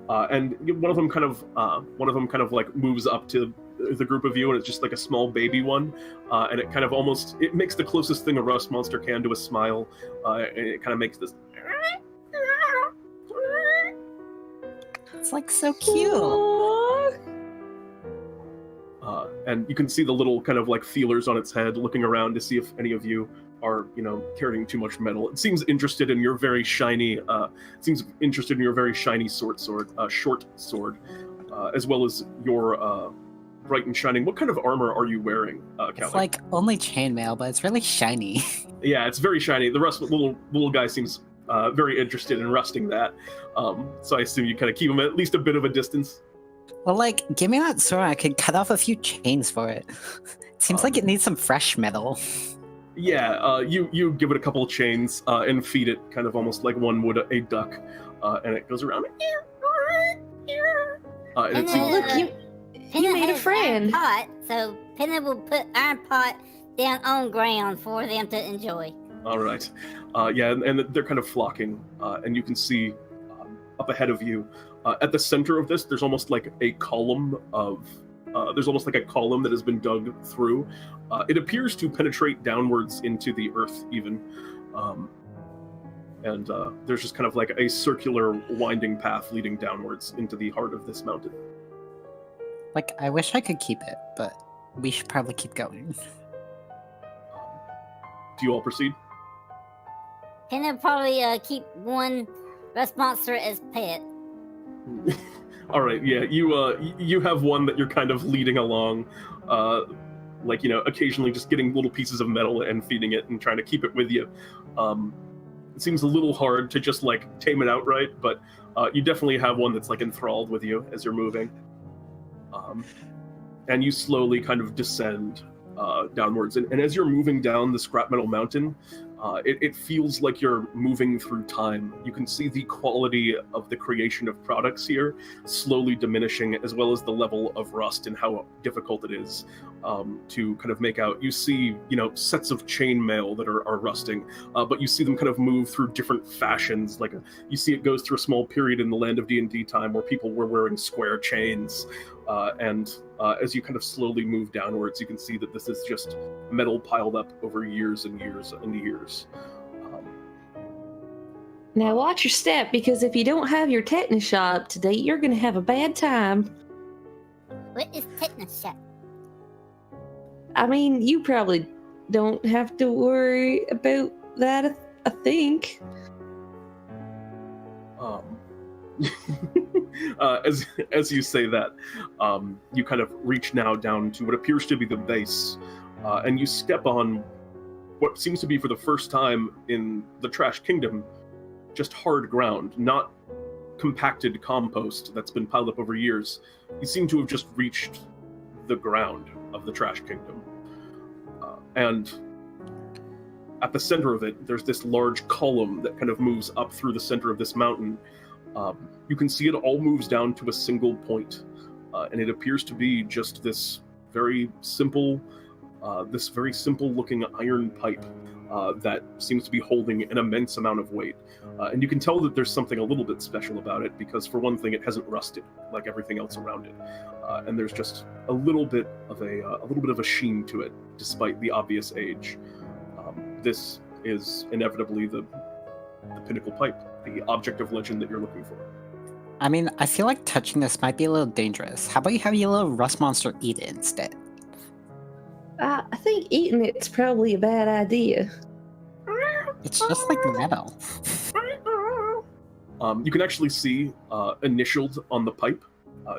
[SPEAKER 1] and one of them kind of like moves up to the group of you, and it's just like a small baby one, and it kind of it makes the closest thing a rust monster can to a smile, and it kind of makes this.
[SPEAKER 2] It's like so cute.
[SPEAKER 1] And you can see the little kind of like feelers on its head, looking around to see if any of you are, carrying too much metal. It seems interested in your very shiny, short sword, as well as your bright and shining. What kind of armor are you wearing, Callie?
[SPEAKER 2] It's like only chainmail, but it's really shiny.
[SPEAKER 1] Yeah, it's very shiny. The rest little guy seems very interested in rusting that. So I assume you kind of keep him at least a bit of a distance.
[SPEAKER 2] Well, like, give me that sword. I could cut off a few chains for it. It seems like it needs some fresh metal.
[SPEAKER 1] Yeah, you give it a couple of chains and feed it kind of almost like one would a duck, and it goes around. And it
[SPEAKER 3] Penneh,
[SPEAKER 1] seems,
[SPEAKER 5] Look, you made a
[SPEAKER 3] has
[SPEAKER 5] friend.
[SPEAKER 3] Iron pot, so Penneh will put iron pot down on ground for them to enjoy.
[SPEAKER 1] all right. Yeah, and they're kind of flocking, and you can see up ahead of you, at the center of this, there's almost like a column of. There's almost like a column that has been dug through. It appears to penetrate downwards into the earth, even. And there's just kind of like a circular winding path leading downwards into the heart of this mountain.
[SPEAKER 2] Like, I wish I could keep it, but we should probably keep going.
[SPEAKER 1] Do you all proceed?
[SPEAKER 3] Penneh will probably keep one rust monster as pet.
[SPEAKER 1] All right, yeah, you have one that you're kind of leading along, like, you know, occasionally just getting little pieces of metal and feeding it and trying to keep it with you. It seems a little hard to just like tame it outright, but you definitely have one that's like enthralled with you as you're moving. And you slowly kind of descend downwards. And as you're moving down the scrap metal mountain, it feels like you're moving through time. You can see the quality of the creation of products here slowly diminishing, as well as the level of rust and how difficult it is to kind of make out. You see, you know, sets of chainmail that are rusting, but you see them kind of move through different fashions. Like you see it goes through a small period in the land of DnDTime where people were wearing square chains. And as you kind of slowly move downwards, you can see that this is just metal piled up over years and years and years.
[SPEAKER 5] Now watch your step, because if you don't have your tetanus shot up to date, you're going to have a bad time.
[SPEAKER 3] What is tetanus shot?
[SPEAKER 5] I mean, you probably don't have to worry about that, I think.
[SPEAKER 1] As you say that, you kind of reach now down to what appears to be the base, and you step on what seems to be, for the first time in the Trash Kingdom, just hard ground, not compacted compost that's been piled up over years. You seem to have just reached the ground of the Trash Kingdom. And at the center of it, there's this large column that kind of moves up through the center of this mountain. You can see it all moves down to a single point, and it appears to be just this very simple looking iron pipe that seems to be holding an immense amount of weight. And you can tell that there's something a little bit special about it, because for one thing, it hasn't rusted like everything else around it, and there's just a little bit of a sheen to it, despite the obvious age. This is inevitably the Pinnacle pipe, the object of legend that you're looking for.
[SPEAKER 2] I mean, I feel like touching this might be a little dangerous. How about you have your little rust monster eat it instead?
[SPEAKER 5] I think eating it's probably a bad idea.
[SPEAKER 2] It's just like metal.
[SPEAKER 1] You can actually see initialed on the pipe.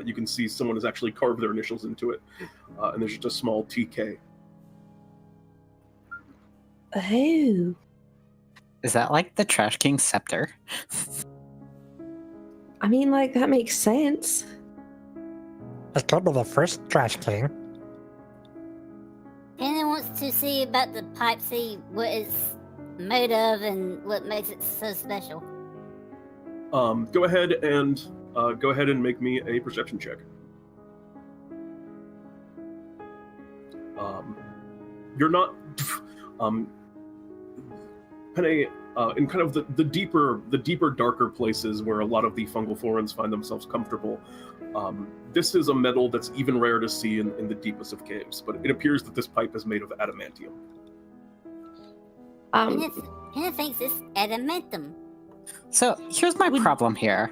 [SPEAKER 1] You can see someone has actually carved their initials into it, and there's just a small TK.
[SPEAKER 5] Oh.
[SPEAKER 2] Is that like the Trash King's scepter?
[SPEAKER 5] I mean, like, that makes sense.
[SPEAKER 4] It could be the first Trash King.
[SPEAKER 3] Penneh wants to see about the pipe, see what it's made of and what makes it so special.
[SPEAKER 1] Go ahead and make me a perception check. You're not Penneh, in kind of the deeper, darker places where a lot of the fungal Florans find themselves comfortable. This is a metal that's even rare to see in the deepest of caves, but it appears that this pipe is made of adamantium.
[SPEAKER 3] Penneh thinks it's adamantium.
[SPEAKER 2] So here's my problem here.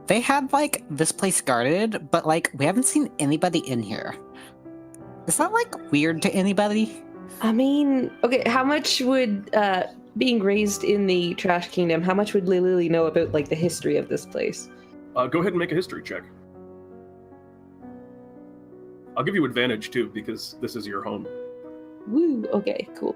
[SPEAKER 2] They had like this place guarded, but like we haven't seen anybody in here. Is that like weird to anybody?
[SPEAKER 5] I mean, okay, how much would being raised in the Trash Kingdom, how much would Lillili know about like the history of this place?
[SPEAKER 1] Go ahead and make a history check. I'll give you advantage too, because this is your home.
[SPEAKER 5] Woo, okay, cool.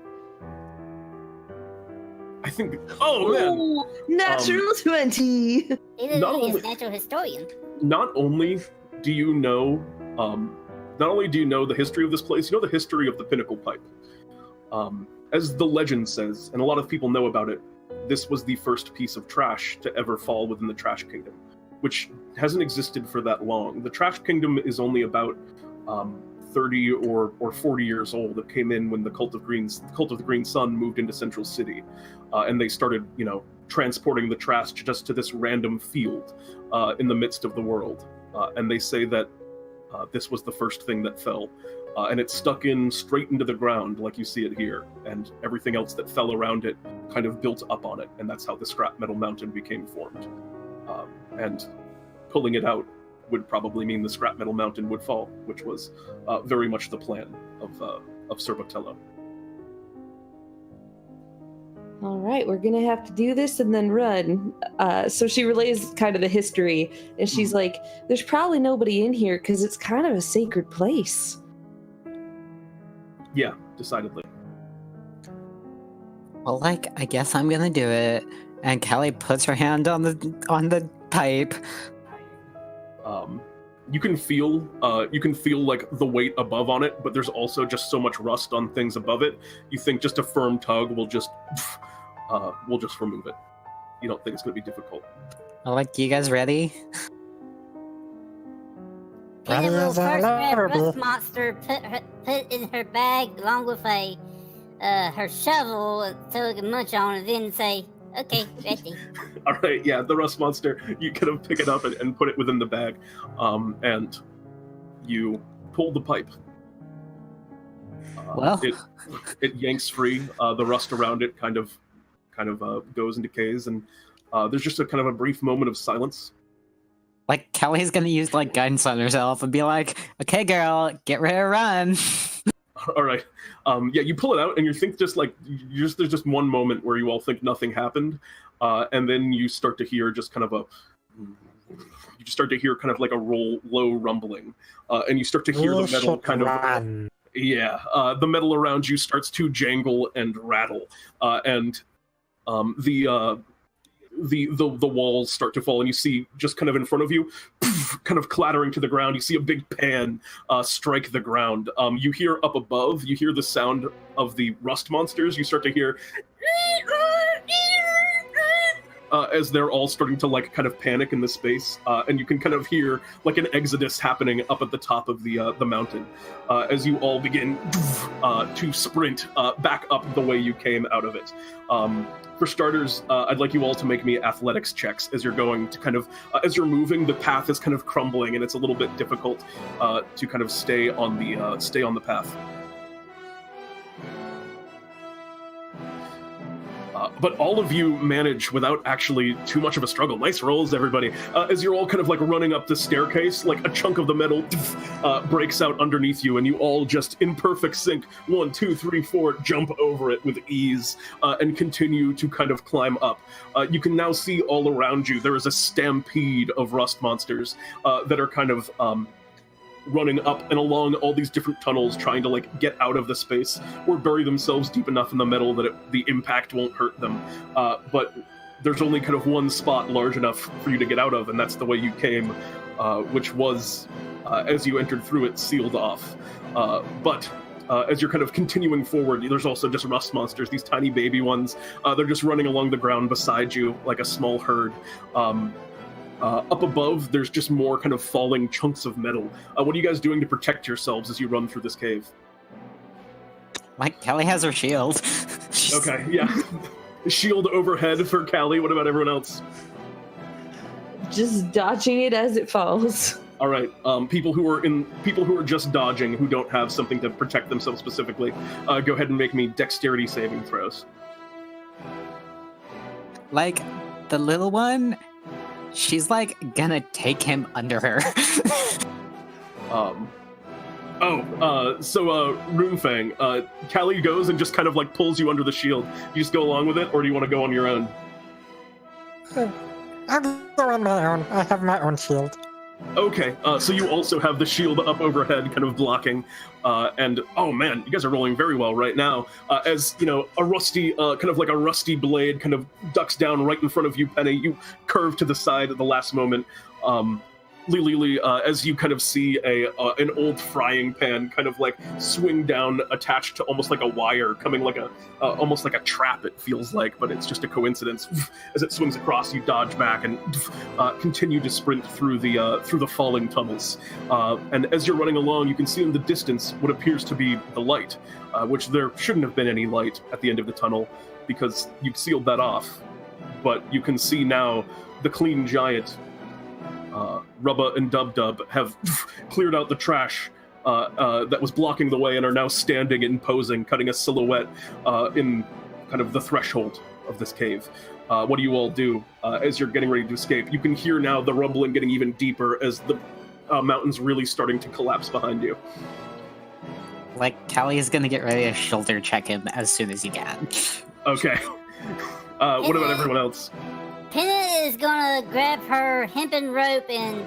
[SPEAKER 1] I think. Oh man!
[SPEAKER 5] Ooh, natural 20.
[SPEAKER 3] Lillili is natural historian.
[SPEAKER 1] Not only do you know, not only do you know the history of this place, you know the history of the Pinnacle pipe. As the legend says, and a lot of people know about it, this was the first piece of trash to ever fall within the Trash Kingdom, which hasn't existed for that long. The Trash Kingdom is only about 30 or 40 years old. It came in when the Cult of the Green Sun moved into Central City, and they started, transporting the trash just to this random field in the midst of the world. And they say that this was the first thing that fell. And it stuck in straight into the ground like you see it here, and everything else that fell around it kind of built up on it, and that's how the Scrap Metal Mountain became formed. And pulling it out would probably mean the Scrap Metal Mountain would fall, which was very much the plan of Sir Botello.
[SPEAKER 5] All right, we're gonna have to do this and then run. So she relays kind of the history, and she's like, there's probably nobody in here because it's kind of a sacred place.
[SPEAKER 1] Yeah, decidedly.
[SPEAKER 2] Well, I guess I'm gonna do it. And Callie puts her hand on the pipe.
[SPEAKER 1] You can feel like the weight above on it, but there's also just so much rust on things above it. You think just a firm tug will just remove it. You don't think it's gonna be difficult.
[SPEAKER 2] You guys ready?
[SPEAKER 3] Penneh will first grab Rust Monster, put in her bag along with her shovel so it can munch on it, then say, okay, ready.
[SPEAKER 1] All right, yeah, the Rust Monster, you kind of pick it up and put it within the bag, and you pull the pipe.
[SPEAKER 2] Well,
[SPEAKER 1] it yanks free. The rust around it kind of goes and decays, and there's just a kind of a brief moment of silence.
[SPEAKER 2] Callie's gonna use guidance on herself and be like, okay, girl, get ready to run.
[SPEAKER 1] All right. Yeah, you pull it out, and you think there's just one moment where you all think nothing happened, and then you start to hear like a low rumbling, and you start to hear the metal kind of
[SPEAKER 4] run.
[SPEAKER 1] Yeah, the metal around you starts to jangle and rattle, and the walls start to fall, and you see just kind of in front of you, kind of clattering to the ground. You see a big pan strike the ground. You hear up above, you hear the sound of the rust monsters. You start to hear as they're all starting to kind of panic in the space, and you can kind of hear an exodus happening up at the top of the mountain as you all begin to sprint back up the way you came out of it. For starters, I'd like you all to make me athletics checks as you're going to as you're moving. The path is kind of crumbling, and it's a little bit difficult to kind of stay on the path. But all of you manage without actually too much of a struggle. Nice rolls, everybody. As you're all kind of running up the staircase, a chunk of the metal breaks out underneath you, and you all just in perfect sync, 1, 2, 3, 4, jump over it with ease and continue to kind of climb up. You can now see all around you, there is a stampede of rust monsters that are kind of running up and along all these different tunnels, trying to get out of the space or bury themselves deep enough in the metal that the impact won't hurt them. But there's only kind of one spot large enough for you to get out of, and that's the way you came, which was, as you entered through it, sealed off. But as you're kind of continuing forward, there's also just rust monsters, these tiny baby ones. They're just running along the ground beside you like a small herd. Up above, there's just more kind of falling chunks of metal. What are you guys doing to protect yourselves as you run through this cave?
[SPEAKER 2] Callie has her shield.
[SPEAKER 1] Okay, yeah. Shield overhead for Callie. What about everyone else?
[SPEAKER 5] Just dodging it as it falls.
[SPEAKER 1] All right. People who are just dodging, who don't have something to protect themselves specifically, go ahead and make me dexterity saving throws.
[SPEAKER 2] The little one, she's gonna take him under her.
[SPEAKER 1] Runefang, Callie goes and just kind of pulls you under the shield. You just go along with it, or do you want to go on your own?
[SPEAKER 4] I'll go on my own. I have my own shield.
[SPEAKER 1] Okay, so you also have the shield up overhead, kind of blocking, and oh man, you guys are rolling very well right now. As a rusty, kind of like a rusty blade, kind of ducks down right in front of you, Penneh. You curve to the side at the last moment, Lillili, as you kind of see an old frying pan kind of like swing down, attached to almost like a wire, coming like almost like a trap. It feels like, but it's just a coincidence. As it swings across, you dodge back and continue to sprint through the falling tunnels. And as you're running along, you can see in the distance what appears to be the light, which there shouldn't have been any light at the end of the tunnel because you'd sealed that off. But you can see now the clean giant. Rubba and Dub have cleared out the trash that was blocking the way and are now standing and posing, cutting a silhouette in kind of the threshold of this cave. What do you all do as you're getting ready to escape? You can hear now the rumbling getting even deeper as the mountain's really starting to collapse behind you.
[SPEAKER 2] Like, Callie is gonna get ready to shoulder check him as soon as he can.
[SPEAKER 1] Okay. What about everyone else?
[SPEAKER 3] Penneh is gonna grab her hempen rope and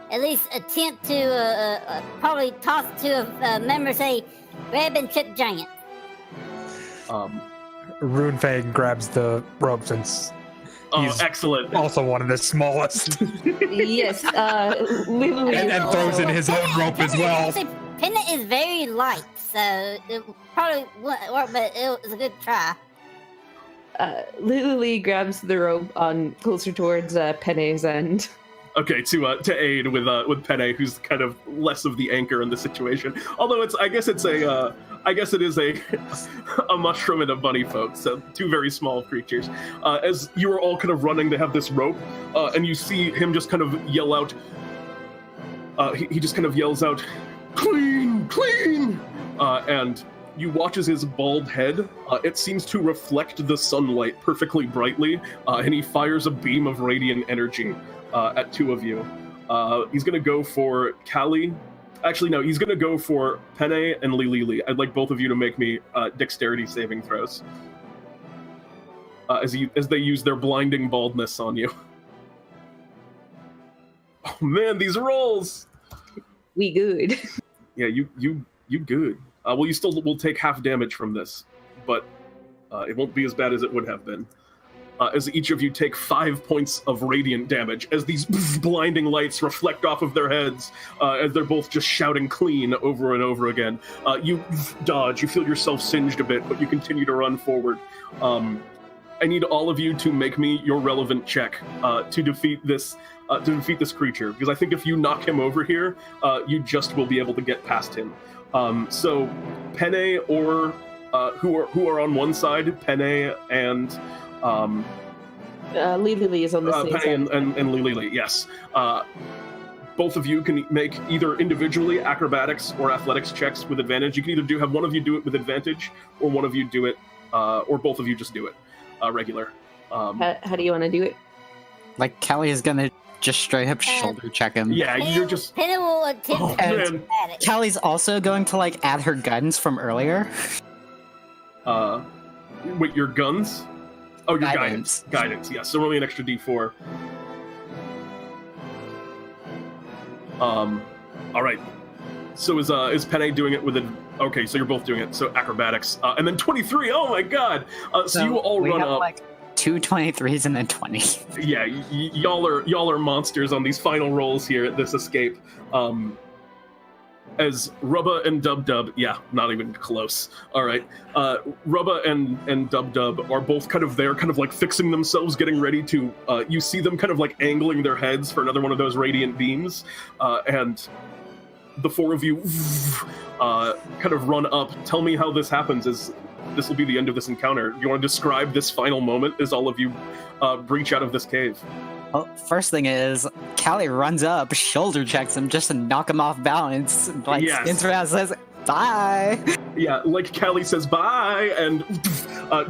[SPEAKER 3] at least attempt to probably toss it to a member, say, grab and trip giant.
[SPEAKER 4] Runefang grabs the rope since he's
[SPEAKER 1] excellent.
[SPEAKER 4] also one of the smallest.
[SPEAKER 5] Yes, Lillili
[SPEAKER 4] and throws in his own rope as well.
[SPEAKER 3] Penneh is very light, so it probably wouldn't work, but it was a good try.
[SPEAKER 5] Lillili grabs the rope on closer towards Penneh's end.
[SPEAKER 1] Okay, to aid with Penneh, who's kind of less of the anchor in the situation. Although I guess it is a mushroom and a bunnyfolk, so two very small creatures. As you are all kind of running to have this rope, and you see him just kind of yell out. He just kind of yells out, "Clean, clean!" And you watch as his bald head, it seems to reflect the sunlight perfectly brightly, and he fires a beam of radiant energy at two of you. He's going to go for Callie. Actually, no, he's going to go for Penneh and Lillili. I'd like both of you to make me dexterity saving throws. As they use their blinding baldness on you. Oh man, these rolls!
[SPEAKER 5] We good.
[SPEAKER 1] Yeah, you good. Well, you still will take half damage from this, but it won't be as bad as it would have been. As each of you take 5 points of radiant damage as these blinding lights reflect off of their heads as they're both just shouting clean over and over again. You dodge, you feel yourself singed a bit, but you continue to run forward. I need all of you to make me your relevant check to defeat this creature, because I think if you knock him over here, you just will be able to get past him. So Penneh or who are on one side, Penneh and
[SPEAKER 5] Lillili is on the same
[SPEAKER 1] Penneh
[SPEAKER 5] side.
[SPEAKER 1] and Lillili, yes. Both of you can make either individually acrobatics or athletics checks with advantage. You can either have one of you do it with advantage, or one of you do it, or both of you just do it regular.
[SPEAKER 5] How do you want to do it?
[SPEAKER 2] Like, Callie is gonna just straight up shoulder check him.
[SPEAKER 1] Yeah, you're just...
[SPEAKER 3] Penneh will attempt to
[SPEAKER 1] man.
[SPEAKER 3] at it.
[SPEAKER 2] Callie's also going to, like, add her guns from earlier.
[SPEAKER 1] Wait, your guns? Oh, your
[SPEAKER 2] Guidance.
[SPEAKER 1] Guidance, yes. So only an extra D4. All right. So is Penneh doing it with an... Okay, so you're both doing it. So acrobatics. And then 23. Oh my god. So you all
[SPEAKER 2] we
[SPEAKER 1] run
[SPEAKER 2] have,
[SPEAKER 1] up.
[SPEAKER 2] like, 2 23s and then 20.
[SPEAKER 1] Yeah, y'all are monsters on these final rolls here at this escape. As Rubba and Dub, yeah, not even close. All right, Rubba and Dub are both kind of there, kind of like fixing themselves, getting ready to. You see them kind of like angling their heads for another one of those radiant beams, and the four of you kind of run up. Tell me how this happens. This will be the end of this encounter. Do you want to describe this final moment as all of you breach out of this cave?
[SPEAKER 2] Well, first thing is, Callie runs up, shoulder checks him just to knock him off balance, like,
[SPEAKER 1] Yes.
[SPEAKER 2] spins around and says, "Bye!"
[SPEAKER 1] Yeah, like Callie says bye and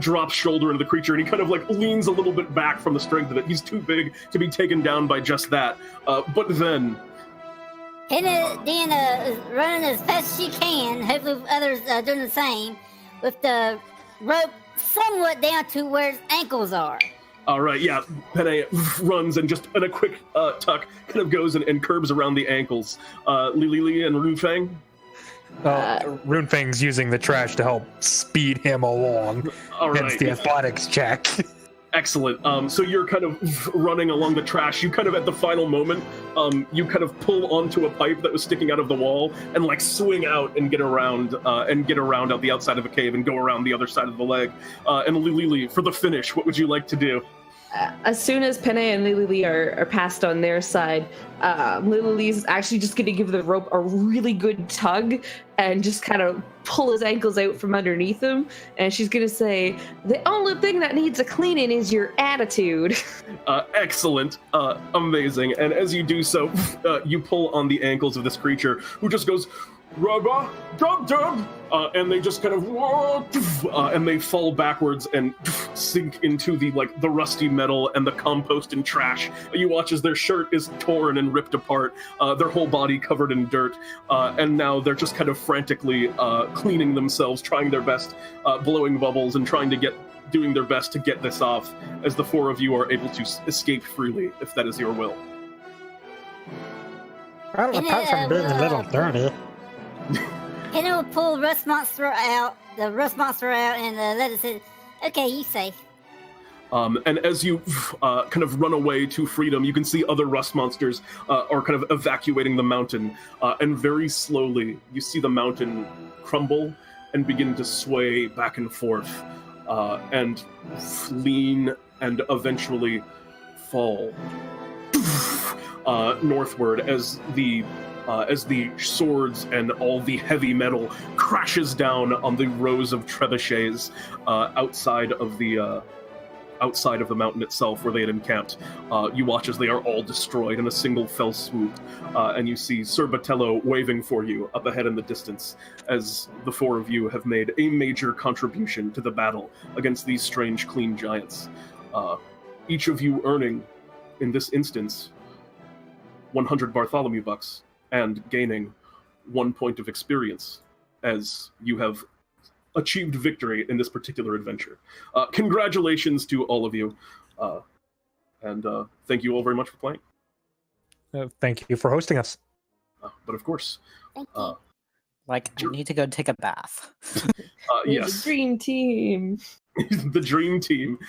[SPEAKER 1] drops shoulder into the creature, and he kind of like leans a little bit back from the strength of it. He's too big to be taken down by just that. But then...
[SPEAKER 3] Penneh then is running as fast as she can, hopefully others doing the same, with the rope somewhat down to where its ankles are.
[SPEAKER 1] All right, yeah, Penneh runs and just in a quick tuck kind of goes and curbs around the ankles. Lillili and Runefang?
[SPEAKER 4] Runefang's using the trash to help speed him along.
[SPEAKER 1] All
[SPEAKER 4] Hence
[SPEAKER 1] right.
[SPEAKER 4] the athletics check.
[SPEAKER 1] Excellent. So you're kind of running along the trash. You kind of, at the final moment, you kind of pull onto a pipe that was sticking out of the wall and like swing out and get around out the outside of a cave and go around the other side of the leg. And Lillili, for the finish, what would you like to do?
[SPEAKER 5] As soon as Penneh and Lillili are passed on their side, Lillili's actually just going to give the rope a really good tug and just kind of pull his ankles out from underneath him. And she's going to say, the only thing that needs a cleaning is your attitude.
[SPEAKER 1] Excellent. Amazing. And as you do so, you pull on the ankles of this creature who just goes, rubber, dub dub, and they just kind of and they fall backwards and sink into the rusty metal and the compost and trash. You watch as their shirt is torn and ripped apart, their whole body covered in dirt, and now they're just kind of frantically cleaning themselves, trying their best, blowing bubbles and doing their best to get this off, as the four of you are able to escape freely, if that is your will.
[SPEAKER 4] Well, apart from being a little dirty.
[SPEAKER 3] Penneh will pull the rust monster out, and let it say, okay, you safe.
[SPEAKER 1] And as you kind of run away to freedom, you can see other rust monsters are kind of evacuating the mountain. And very slowly, you see the mountain crumble and begin to sway back and forth and lean and eventually fall northward as the swords and all the heavy metal crashes down on the rows of trebuchets outside of the mountain itself where they had encamped. You watch as they are all destroyed in a single fell swoop, and you see Sir Batello waving for you up ahead in the distance as the four of you have made a major contribution to the battle against these strange clean giants. Each of you earning, in this instance, 100 Bartholomew bucks, and gaining 1 point of experience as you have achieved victory in this particular adventure. Congratulations to all of you, and thank you all very much for playing.
[SPEAKER 4] Thank you for hosting us.
[SPEAKER 1] But of course,
[SPEAKER 3] Thank you.
[SPEAKER 2] I need to go take a bath.
[SPEAKER 1] yes,
[SPEAKER 5] The dream team.
[SPEAKER 1] the dream team.